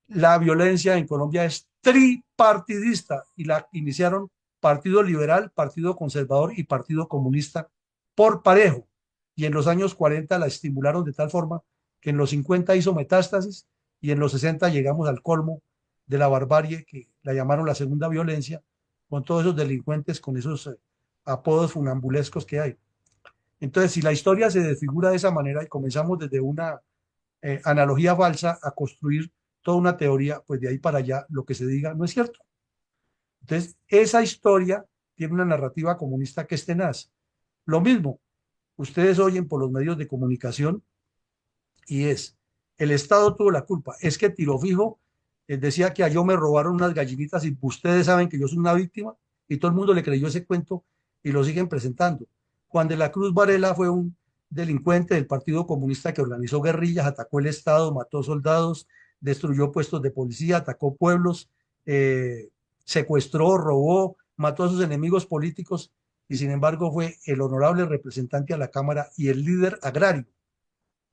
La violencia en Colombia es tripartidista y la iniciaron Partido Liberal, Partido Conservador y Partido Comunista por parejo. Y en los años 40 la estimularon de tal forma que en los 50 hizo metástasis, y en los 60 llegamos al colmo de la barbarie, que la llamaron la segunda violencia, con todos esos delincuentes, con esos apodos funambulescos que hay. Entonces, si la historia se desfigura de esa manera y comenzamos desde una analogía falsa a construir toda una teoría, pues de ahí para allá lo que se diga no es cierto. Entonces, esa historia tiene una narrativa comunista que es tenaz. Lo mismo, ustedes oyen por los medios de comunicación, y es, el Estado tuvo la culpa. Es que Tiro Fijo decía que a yo me robaron unas gallinitas y ustedes saben que yo soy una víctima, y todo el mundo le creyó ese cuento y lo siguen presentando. Juan de la Cruz Varela fue un delincuente del Partido Comunista que organizó guerrillas, atacó el Estado, mató soldados, destruyó puestos de policía, atacó pueblos, secuestró, robó, mató a sus enemigos políticos, y sin embargo fue el honorable representante a la Cámara y el líder agrario.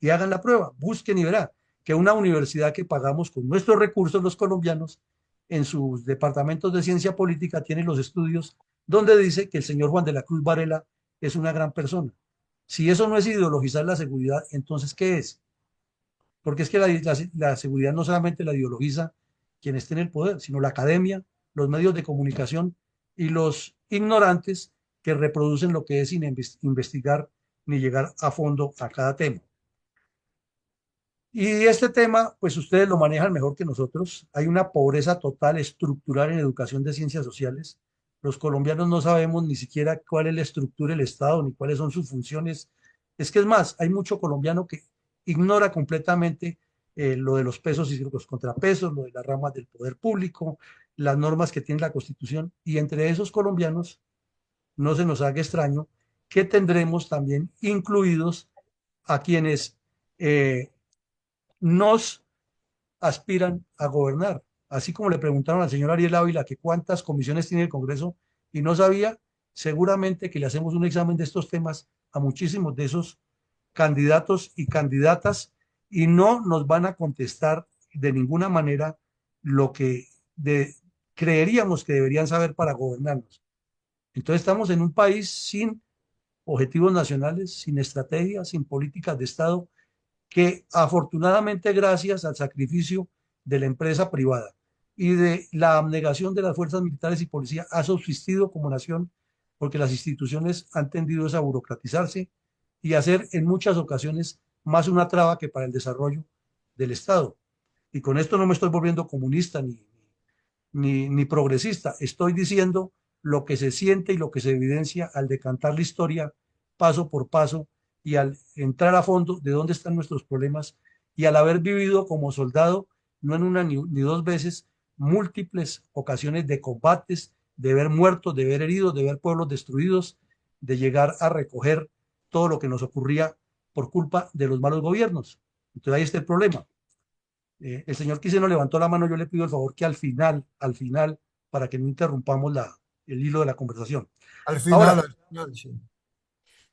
Y hagan la prueba, busquen y verán que una universidad que pagamos con nuestros recursos los colombianos, en sus departamentos de ciencia política, tiene los estudios donde dice que el señor Juan de la Cruz Varela es una gran persona. Si eso no es ideologizar la seguridad, entonces ¿qué es? Porque es que la seguridad no solamente la ideologiza quien esté en el poder, sino la academia, los medios de comunicación y los ignorantes que reproducen lo que es sin investigar ni llegar a fondo a cada tema. Y este tema, pues ustedes lo manejan mejor que nosotros. Hay una pobreza total estructural en educación de ciencias sociales. Los colombianos no sabemos ni siquiera cuál es la estructura del Estado, ni cuáles son sus funciones. Es que es más, hay mucho colombiano que ignora completamente lo de los pesos y los contrapesos, lo de las ramas del poder público, las normas que tiene la Constitución. Y entre esos colombianos, no se nos haga extraño que tendremos también incluidos a quienes nos aspiran a gobernar. Así como le preguntaron al señor Ariel Ávila que cuántas comisiones tiene el Congreso y no sabía, seguramente que le hacemos un examen de estos temas a muchísimos de esos candidatos y candidatas, y no nos van a contestar de ninguna manera lo que creeríamos que deberían saber para gobernarnos. Entonces estamos en un país sin objetivos nacionales, sin estrategias, sin políticas de Estado, que afortunadamente gracias al sacrificio de la empresa privada y de la abnegación de las fuerzas militares y policía ha subsistido como nación, porque las instituciones han tendido a burocratizarse y a ser en muchas ocasiones más una traba que para el desarrollo del Estado. Y con esto no me estoy volviendo comunista ni progresista, estoy diciendo lo que se siente y lo que se evidencia al decantar la historia paso por paso y al entrar a fondo de dónde están nuestros problemas y al haber vivido como soldado, no en una ni dos veces, múltiples ocasiones de combates, de ver muertos, de ver heridos, de ver pueblos destruidos, de llegar a recoger todo lo que nos ocurría por culpa de los malos gobiernos. Entonces ahí está el problema. El señor Quiseno levantó la mano, yo le pido el favor que al final, para que no interrumpamos el hilo de la conversación. Ahora, al final, sí.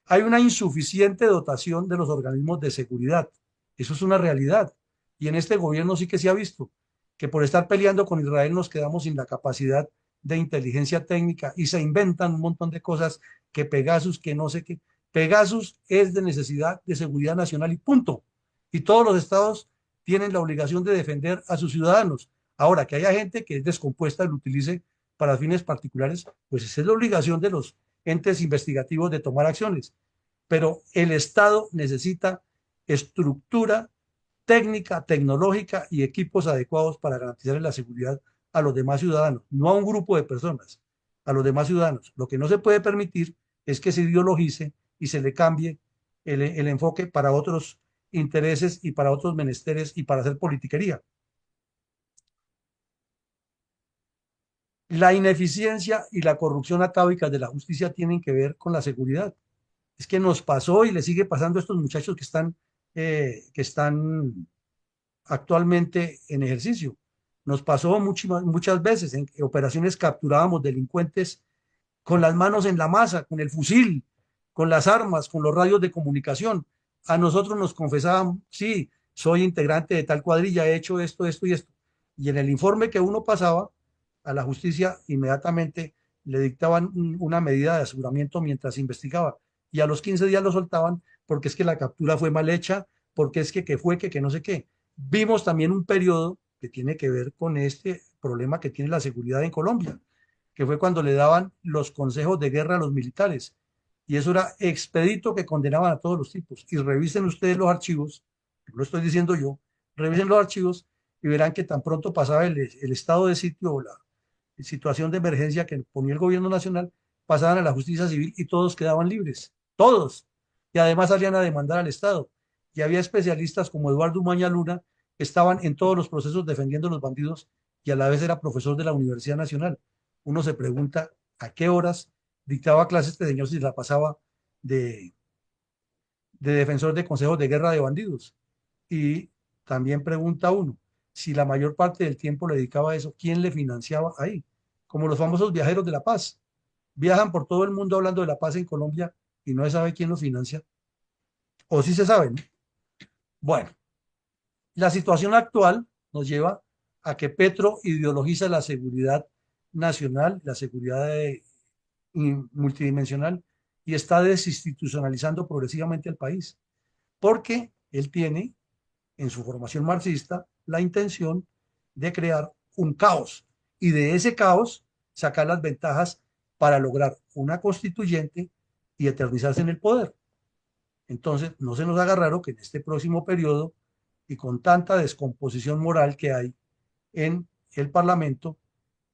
hay una insuficiente dotación de los organismos de seguridad. Eso es una realidad. Y en este gobierno sí que se ha visto que por estar peleando con Israel nos quedamos sin la capacidad de inteligencia técnica y se inventan un montón de cosas que Pegasus, que no sé qué. Pegasus es de necesidad de seguridad nacional y punto. Y todos los estados tienen la obligación de defender a sus ciudadanos. Ahora, que haya gente que es descompuesta y lo utilice para fines particulares, pues esa es la obligación de los entes investigativos de tomar acciones. Pero el Estado necesita estructura técnica, tecnológica y equipos adecuados para garantizar la seguridad a los demás ciudadanos, no a un grupo de personas, a los demás ciudadanos. Lo que no se puede permitir es que se ideologice y se le cambie el enfoque para otros intereses y para otros menesteres y para hacer politiquería. La ineficiencia y la corrupción atávicas de la justicia tienen que ver con la seguridad. Es que nos pasó y le sigue pasando a estos muchachos que están actualmente en ejercicio. Nos pasó muchas veces en operaciones capturábamos delincuentes con las manos en la masa, con el fusil, con las armas, con los radios de comunicación. A nosotros nos confesaban, sí, soy integrante de tal cuadrilla, he hecho esto, esto y esto. Y en el informe que uno pasaba a la justicia, inmediatamente le dictaban una medida de aseguramiento mientras investigaba. Y a los 15 días lo soltaban porque es que la captura fue mal hecha, porque es que no sé qué. Vimos también un periodo que tiene que ver con este problema que tiene la seguridad en Colombia, que fue cuando le daban los consejos de guerra a los militares. Y eso era expedito que condenaban a todos los tipos. Y revisen ustedes los archivos, no lo estoy diciendo yo, revisen los archivos y verán que tan pronto pasaba el estado de sitio o la situación de emergencia que ponía el gobierno nacional, pasaban a la justicia civil y todos quedaban libres, todos. Y además salían a demandar al Estado. Y había especialistas como Eduardo Umaña Luna que estaban en todos los procesos defendiendo a los bandidos y a la vez era profesor de la Universidad Nacional. Uno se pregunta a qué horas dictaba clases este señor si la pasaba de, de defensor de consejos de guerra de bandidos. Y también pregunta uno, si la mayor parte del tiempo le dedicaba a eso, ¿quién le financiaba ahí? Como los famosos viajeros de la paz. Viajan por todo el mundo hablando de la paz en Colombia y no se sabe quién los financia. O sí se sabe, ¿no? Bueno, la situación actual nos lleva a que Petro ideologiza la seguridad nacional, la seguridad multidimensional y está desinstitucionalizando progresivamente el país, porque él tiene en su formación marxista la intención de crear un caos y de ese caos sacar las ventajas para lograr una constituyente y eternizarse en el poder. Entonces, no se nos haga raro que en este próximo periodo y con tanta descomposición moral que hay en el Parlamento,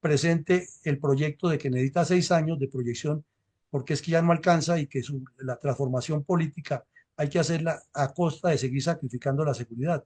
presente el proyecto de que necesita 6 años de proyección, porque es que ya no alcanza y que la transformación política hay que hacerla a costa de seguir sacrificando la seguridad.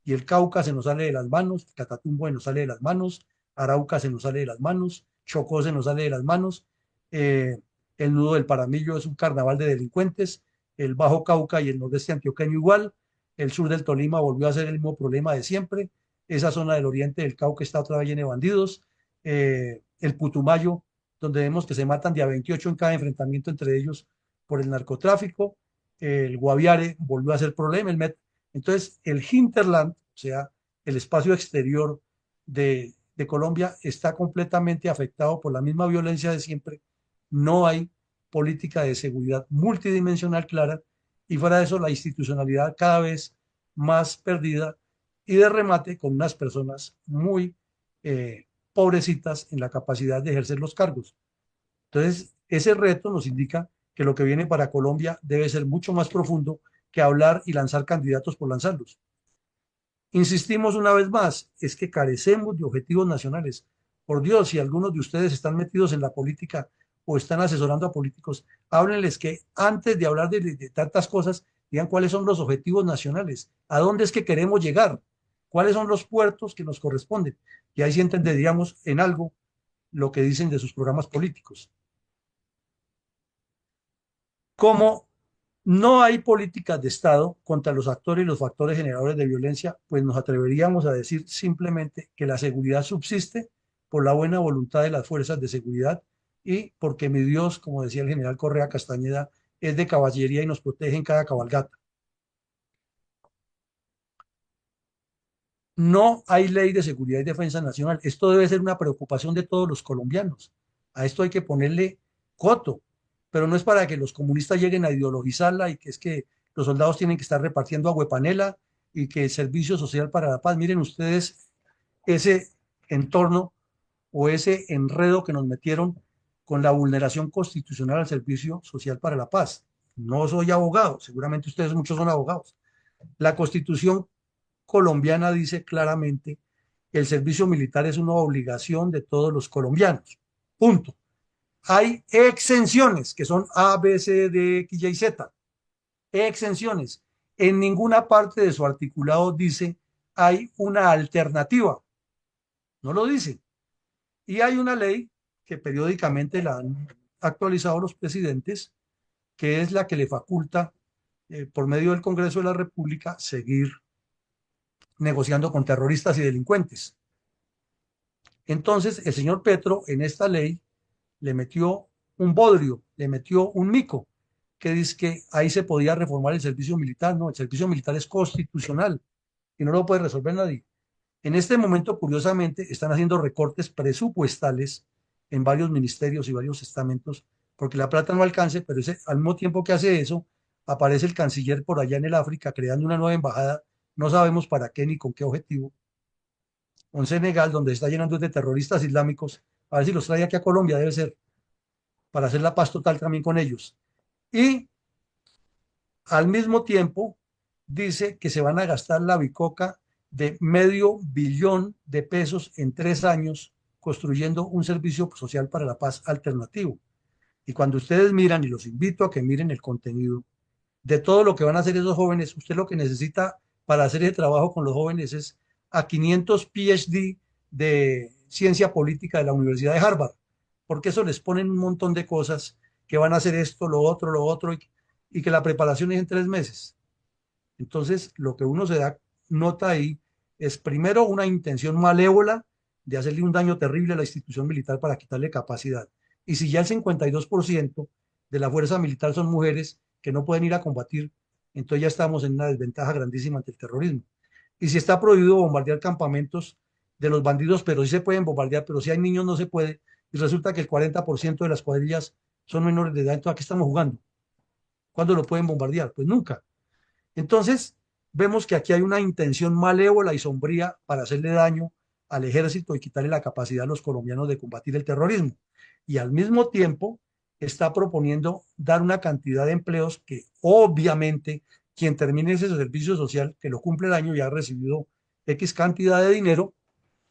Y el Cauca se nos sale de las manos, Catatumbo se nos sale de las manos, Arauca se nos sale de las manos, Chocó se nos sale de las manos, eh, el nudo del Paramillo es un carnaval de delincuentes, el Bajo Cauca y el nordeste antioqueño igual, el sur del Tolima volvió a ser el mismo problema de siempre, esa zona del oriente del Cauca está otra vez llena de bandidos, el Putumayo, donde vemos que se matan de a 28 en cada enfrentamiento entre ellos por el narcotráfico, el Guaviare volvió a ser problema, entonces el hinterland, o sea, el espacio exterior de Colombia está completamente afectado por la misma violencia de siempre, no hay política de seguridad multidimensional clara y fuera de eso la institucionalidad cada vez más perdida y de remate con unas personas muy pobrecitas en la capacidad de ejercer los cargos. Entonces, ese reto nos indica que lo que viene para Colombia debe ser mucho más profundo que hablar y lanzar candidatos por lanzarlos. Insistimos una vez más, es que carecemos de objetivos nacionales. Por Dios, si algunos de ustedes están metidos en la política o están asesorando a políticos, háblenles que antes de hablar de tantas cosas, digan cuáles son los objetivos nacionales, a dónde es que queremos llegar, cuáles son los puertos que nos corresponden. Y ahí sí entenderíamos en algo lo que dicen de sus programas políticos. Como no hay políticas de Estado contra los actores y los factores generadores de violencia, pues nos atreveríamos a decir simplemente que la seguridad subsiste por la buena voluntad de las fuerzas de seguridad y porque mi Dios, como decía el general Correa Castañeda, es de caballería y nos protege en cada cabalgata. No hay ley de seguridad y defensa nacional. Esto debe ser una preocupación de todos los colombianos. A esto hay que ponerle coto, pero no es para que los comunistas lleguen a ideologizarla y que es que los soldados tienen que estar repartiendo agüepanela y que el servicio social para la paz. Miren ustedes ese entorno o ese enredo que nos metieron con la vulneración constitucional al servicio social para la paz. No soy abogado, seguramente ustedes muchos son abogados. La Constitución colombiana dice claramente que el servicio militar es una obligación de todos los colombianos. Punto. Hay exenciones que son A, B, C, D, X, Y, Z. Exenciones. En ninguna parte de su articulado dice hay una alternativa. No lo dice. Y hay una ley que periódicamente la han actualizado los presidentes, que es la que le faculta, por medio del Congreso de la República, seguir negociando con terroristas y delincuentes. Entonces, el señor Petro en esta ley le metió un bodrio, le metió un mico, que dice que ahí se podía reformar el servicio militar. No, el servicio militar es constitucional y no lo puede resolver nadie. En este momento, curiosamente, están haciendo recortes presupuestales en varios ministerios y varios estamentos, porque la plata no alcance, pero al mismo tiempo que hace eso, aparece el canciller por allá en el África creando una nueva embajada, no sabemos para qué ni con qué objetivo, en Senegal, donde se está llenando de terroristas islámicos, a ver si los trae aquí a Colombia, debe ser, para hacer la paz total también con ellos. Y al mismo tiempo dice que se van a gastar la bicoca de $500 millones en 3 años construyendo un servicio social para la paz alternativo. Y cuando ustedes miran, y los invito a que miren el contenido de todo lo que van a hacer esos jóvenes, usted lo que necesita para hacer ese trabajo con los jóvenes es a 500 PhD de ciencia política de la Universidad de Harvard, porque eso les ponen un montón de cosas que van a hacer esto, lo otro, y que la preparación es en 3 meses. Entonces, lo que uno se da nota ahí es primero una intención malévola de hacerle un daño terrible a la institución militar para quitarle capacidad. Y si ya el 52% de la fuerza militar son mujeres que no pueden ir a combatir, entonces ya estamos en una desventaja grandísima ante el terrorismo. Y si está prohibido bombardear campamentos de los bandidos, pero sí se pueden bombardear, pero si hay niños no se puede, y resulta que el 40% de las cuadrillas son menores de edad, entonces ¿a qué estamos jugando? ¿Cuándo lo pueden bombardear? Pues nunca. Entonces, vemos que aquí hay una intención malévola y sombría para hacerle daño al ejército y quitarle la capacidad a los colombianos de combatir el terrorismo. Y al mismo tiempo está proponiendo dar una cantidad de empleos que obviamente quien termine ese servicio social, que lo cumple el año, ya ha recibido X cantidad de dinero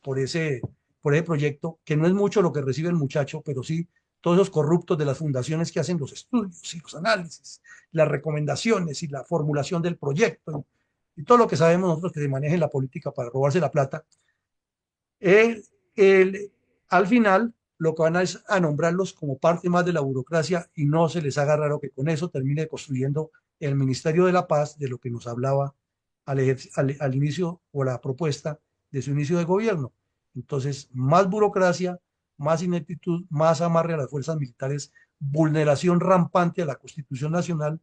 por ese proyecto, que no es mucho lo que recibe el muchacho, pero sí todos esos corruptos de las fundaciones que hacen los estudios y los análisis, las recomendaciones y la formulación del proyecto y todo lo que sabemos nosotros que se maneja en la política para robarse la plata. El, al final, lo que van a es a nombrarlos como parte más de la burocracia y no se les haga raro que con eso termine construyendo el Ministerio de la Paz, de lo que nos hablaba al inicio o la propuesta de su inicio de gobierno. Entonces, más burocracia, más ineptitud, más amarre a las fuerzas militares, vulneración rampante a la Constitución Nacional,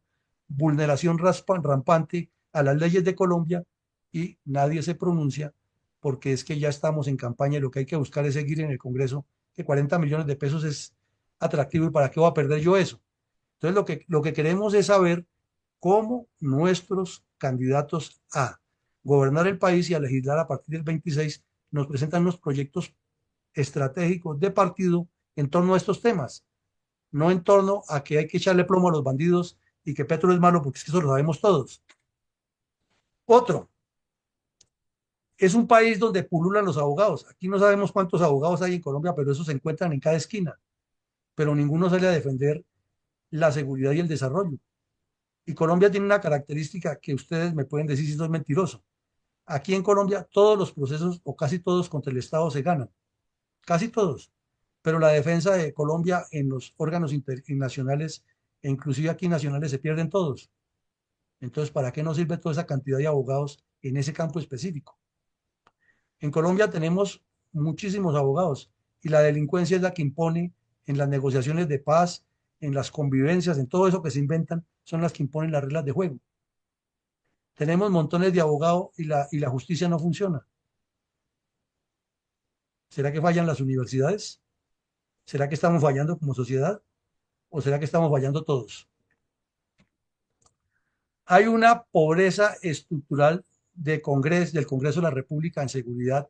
vulneración rampante a las leyes de Colombia y nadie se pronuncia porque es que ya estamos en campaña y lo que hay que buscar es seguir en el Congreso, que 40 millones de pesos es atractivo y para qué voy a perder yo eso. Entonces lo que queremos es saber cómo nuestros candidatos a gobernar el país y a legislar a partir del 26 nos presentan unos proyectos estratégicos de partido en torno a estos temas, no en torno a que hay que echarle plomo a los bandidos y que Petro es malo, porque es que eso lo sabemos todos. Otro, es un país donde pululan los abogados. Aquí no sabemos cuántos abogados hay en Colombia, pero esos se encuentran en cada esquina. Pero ninguno sale a defender la seguridad y el desarrollo. Y Colombia tiene una característica que ustedes me pueden decir si soy mentiroso. Aquí en Colombia todos los procesos, o casi todos, contra el Estado se ganan. Casi todos. Pero la defensa de Colombia en los órganos internacionales, e inclusive aquí nacionales, se pierden todos. Entonces, ¿para qué nos sirve toda esa cantidad de abogados en ese campo específico? En Colombia tenemos muchísimos abogados y la delincuencia es la que impone en las negociaciones de paz, en las convivencias, en todo eso que se inventan, son las que imponen las reglas de juego. Tenemos montones de abogados y la justicia no funciona. ¿Será que fallan las universidades? ¿Será que estamos fallando como sociedad? ¿O será que estamos fallando todos? Hay una pobreza estructural del Congreso de la República en seguridad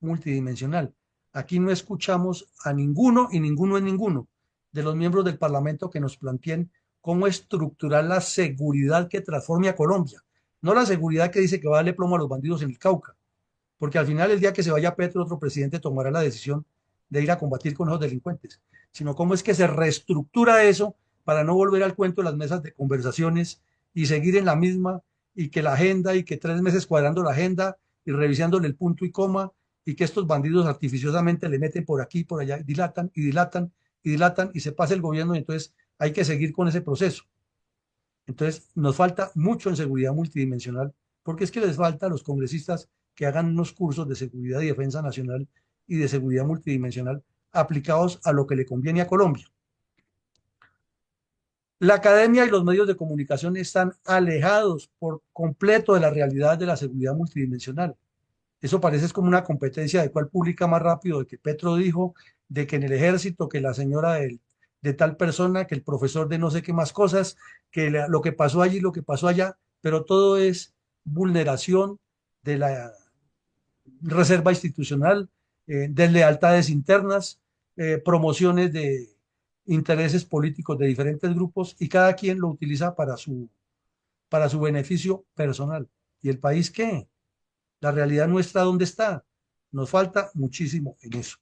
multidimensional. Aquí no escuchamos a ninguno, y ninguno es ninguno, de los miembros del Parlamento que nos planteen cómo estructurar la seguridad que transforme a Colombia. No la seguridad que dice que va a darle plomo a los bandidos en el Cauca, porque al final el día que se vaya Petro, otro presidente tomará la decisión de ir a combatir con esos delincuentes, sino cómo es que se reestructura eso para no volver al cuento de las mesas de conversaciones y seguir en la misma, y que la agenda, y que 3 meses cuadrando la agenda y revisándole el punto y coma, y que estos bandidos artificiosamente le meten por aquí y por allá, dilatan y dilatan y dilatan, y se pasa el gobierno, y entonces hay que seguir con ese proceso. Entonces nos falta mucho en seguridad multidimensional, porque es que les falta a los congresistas que hagan unos cursos de seguridad y defensa nacional y de seguridad multidimensional aplicados a lo que le conviene a Colombia. La academia y los medios de comunicación están alejados por completo de la realidad de la seguridad multidimensional. Eso parece como una competencia de cuál publica más rápido, de que Petro dijo, de que en el ejército, que la señora de tal persona, que el profesor de no sé qué más cosas, que lo que pasó allí, lo que pasó allá, pero todo es vulneración de la reserva institucional, deslealtades internas, promociones de intereses políticos de diferentes grupos, y cada quien lo utiliza para su beneficio personal. ¿Y el país qué? La realidad nuestra, ¿dónde está? Nos falta muchísimo en eso.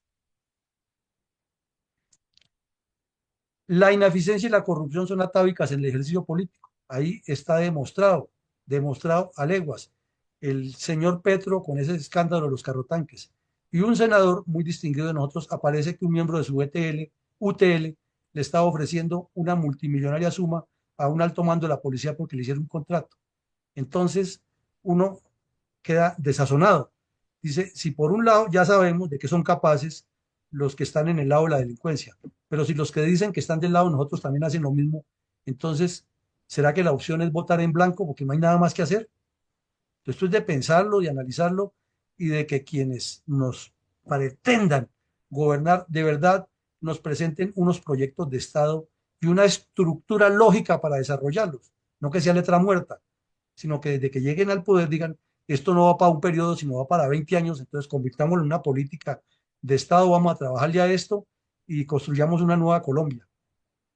La ineficiencia y la corrupción son atávicas en el ejercicio político. Ahí está demostrado a leguas. El señor Petro con ese escándalo de los carrotanques. Y un senador muy distinguido de nosotros, aparece que un miembro de su UTL le estaba ofreciendo una multimillonaria suma a un alto mando de la policía porque le hicieron un contrato. Entonces, uno queda desazonado. Dice, si por un lado ya sabemos de qué son capaces los que están en el lado de la delincuencia, pero si los que dicen que están del lado de nosotros también hacen lo mismo, entonces, ¿será que la opción es votar en blanco porque no hay nada más que hacer? Entonces, esto es de pensarlo, de analizarlo, y de que quienes nos pretendan gobernar de verdad nos presenten unos proyectos de Estado y una estructura lógica para desarrollarlos, no que sea letra muerta, sino que desde que lleguen al poder digan, esto no va para un periodo, sino va para 20 años, entonces convirtámoslo en una política de Estado, vamos a trabajarle a esto y construyamos una nueva Colombia.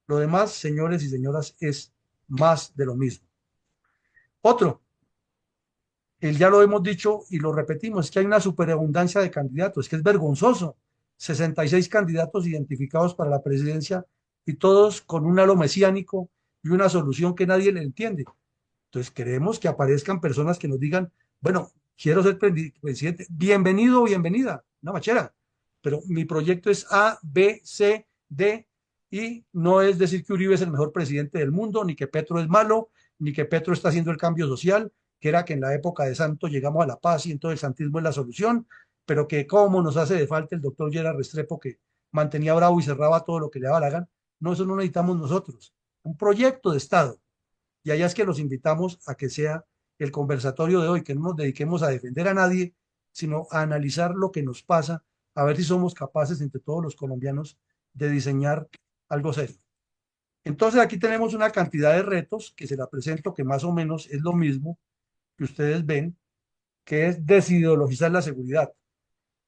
Lo demás, señores y señoras, es más de lo mismo. Otro, ya lo hemos dicho y lo repetimos, es que hay una superabundancia de candidatos, es que es vergonzoso. 66 candidatos identificados para la presidencia y todos con un halo mesiánico y una solución que nadie le entiende. Entonces queremos que aparezcan personas que nos digan, bueno, quiero ser presidente, bienvenido o bienvenida, una machera, pero mi proyecto es A, B, C, D, y no es decir que Uribe es el mejor presidente del mundo, ni que Petro es malo, ni que Petro está haciendo el cambio social, que era que en la época de Santos llegamos a la paz y entonces el santismo es la solución, pero que cómo nos hace de falta el doctor Gerard Restrepo, que mantenía bravo y cerraba todo lo que le daba la gana. No, eso no necesitamos nosotros. Un proyecto de Estado. Y allá es que los invitamos a que sea el conversatorio de hoy, que no nos dediquemos a defender a nadie, sino a analizar lo que nos pasa, a ver si somos capaces entre todos los colombianos de diseñar algo serio. Entonces aquí tenemos una cantidad de retos que se la presento que más o menos es lo mismo que ustedes ven, que es desideologizar la seguridad,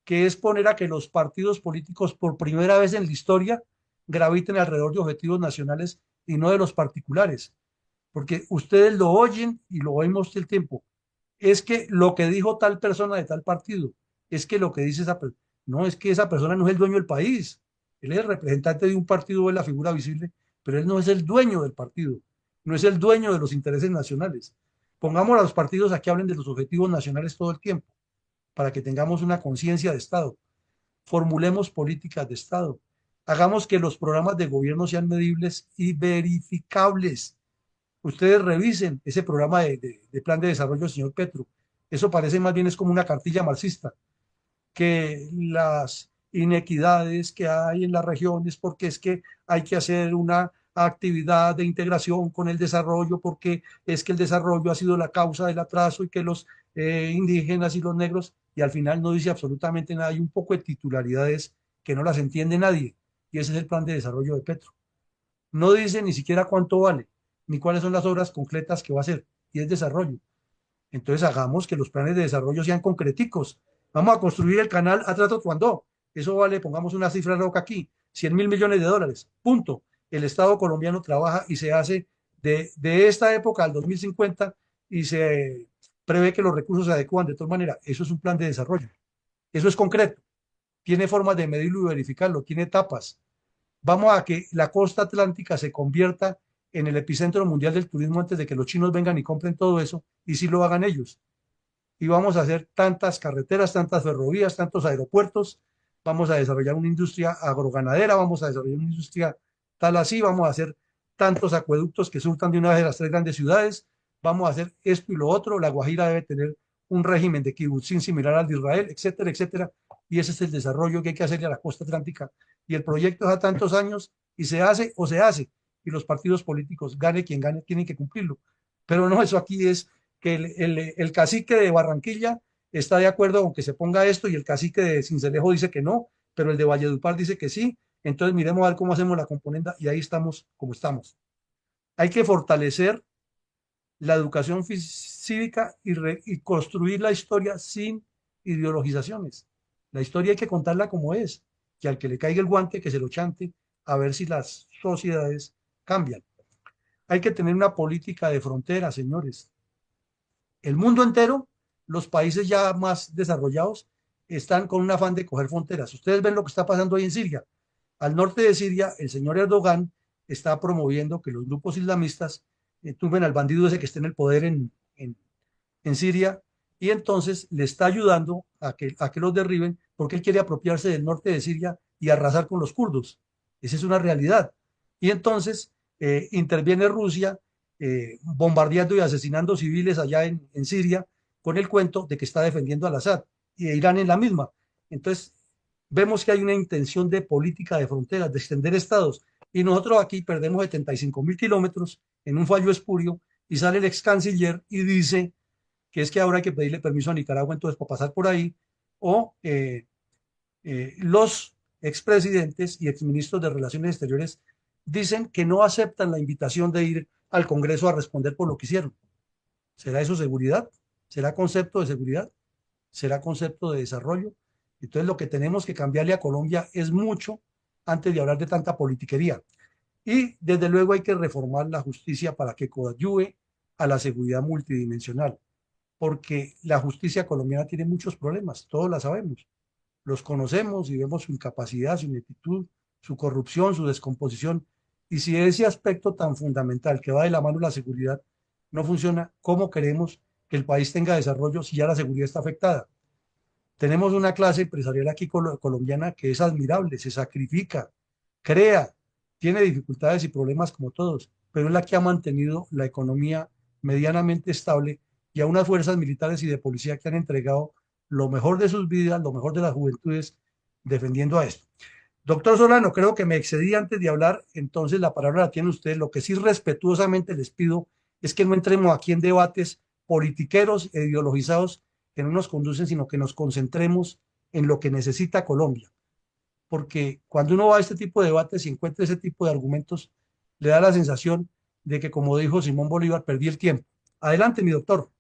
que es poner a que los partidos políticos por primera vez en la historia graviten alrededor de objetivos nacionales y no de los particulares, porque ustedes lo oyen y lo oímos todo el tiempo. Es que lo que dijo tal persona de tal partido, es que lo que dice esa persona, no, es que esa persona no es el dueño del país, él es el representante de un partido, es la figura visible, pero él no es el dueño del partido, no es el dueño de los intereses nacionales. Pongamos a los partidos a que hablen de los objetivos nacionales todo el tiempo, para que tengamos una conciencia de Estado. Formulemos políticas de Estado. Hagamos que los programas de gobierno sean medibles y verificables. Ustedes revisen ese programa de plan de desarrollo del señor Petro. Eso parece más bien es como una cartilla marxista, que las inequidades que hay en las regiones, porque es que hay que hacer una actividad de integración con el desarrollo, porque es que el desarrollo ha sido la causa del atraso y que los indígenas y los negros, y al final no dice absolutamente nada, hay un poco de titularidades que no las entiende nadie, y ese es el plan de desarrollo de Petro. No dice ni siquiera cuánto vale, ni cuáles son las obras concretas que va a hacer, y es desarrollo. Entonces hagamos que los planes de desarrollo sean concreticos. Vamos a construir el canal Atrato-Tuandó. Eso vale, pongamos una cifra loca aquí, 100.000 millones de dólares. Punto. El Estado colombiano trabaja y se hace de esta época al 2050 y se prevé que los recursos se adecúan de todas maneras. Eso es un plan de desarrollo. Eso es concreto. Tiene formas de medirlo y verificarlo. Tiene etapas. Vamos a que la costa atlántica se convierta en el epicentro mundial del turismo antes de que los chinos vengan y compren todo eso, y si lo hagan ellos. Y vamos a hacer tantas carreteras, tantas ferrovías, tantos aeropuertos, vamos a desarrollar una industria agroganadera, vamos a desarrollar una industria tal así, vamos a hacer tantos acueductos que surtan de una vez de las tres grandes ciudades, vamos a hacer esto y lo otro, La Guajira debe tener un régimen de kibutzín similar al de Israel, etcétera, etcétera, y ese es el desarrollo que hay que hacerle a la costa atlántica, y el proyecto es a tantos años, y se hace o se hace, y los partidos políticos, gane quien gane, tienen que cumplirlo, pero no, eso aquí es que el cacique de Barranquilla está de acuerdo con que se ponga esto y el cacique de Sincelejo dice que no, pero el de Valledupar dice que sí. Entonces miremos a ver cómo hacemos la componenda y ahí estamos como estamos. Hay que fortalecer la educación cívica y construir la historia sin ideologizaciones. La historia hay que contarla como es, que al que le caiga el guante, que se lo chante, a ver si las sociedades cambian. Hay que tener una política de frontera, señores. El mundo entero, los países ya más desarrollados, están con un afán de coger fronteras. Ustedes ven lo que está pasando hoy en Siria. Al norte de Siria, el señor Erdogan está promoviendo que los grupos islamistas tumben al bandido ese que esté en el poder en Siria y entonces le está ayudando a que los derriben porque él quiere apropiarse del norte de Siria y arrasar con los kurdos. Esa es una realidad. Y entonces interviene Rusia bombardeando y asesinando civiles allá en Siria con el cuento de que está defendiendo al Assad y Irán en la misma. Entonces, vemos que hay una intención de política de fronteras, de extender estados, y nosotros aquí perdemos 75.000 kilómetros en un fallo espurio y sale el ex canciller y dice que es que ahora hay que pedirle permiso a Nicaragua entonces para pasar por ahí, o los expresidentes y exministros de Relaciones Exteriores dicen que no aceptan la invitación de ir al Congreso a responder por lo que hicieron. ¿Será eso seguridad? ¿Será concepto de seguridad? ¿Será concepto de desarrollo? Entonces lo que tenemos que cambiarle a Colombia es mucho antes de hablar de tanta politiquería. Y desde luego hay que reformar la justicia para que coadyuve a la seguridad multidimensional, porque la justicia colombiana tiene muchos problemas, todos la sabemos, los conocemos y vemos su incapacidad, su ineptitud, su corrupción, su descomposición. Y si ese aspecto tan fundamental que va de la mano de la seguridad no funciona, ¿cómo queremos que el país tenga desarrollo si ya la seguridad está afectada? Tenemos una clase empresarial aquí colombiana que es admirable, se sacrifica, crea, tiene dificultades y problemas como todos, pero es la que ha mantenido la economía medianamente estable y a unas fuerzas militares y de policía que han entregado lo mejor de sus vidas, lo mejor de las juventudes, defendiendo a esto. Doctor Solano, creo que me excedí antes de hablar, entonces la palabra la tienen ustedes. Lo que sí respetuosamente les pido es que no entremos aquí en debates politiqueros e ideologizados que no nos conducen, sino que nos concentremos en lo que necesita Colombia. porque cuando uno va a este tipo de debates y encuentra ese tipo de argumentos, le da la sensación de que, como dijo Simón Bolívar, perdí el tiempo. Adelante, mi doctor.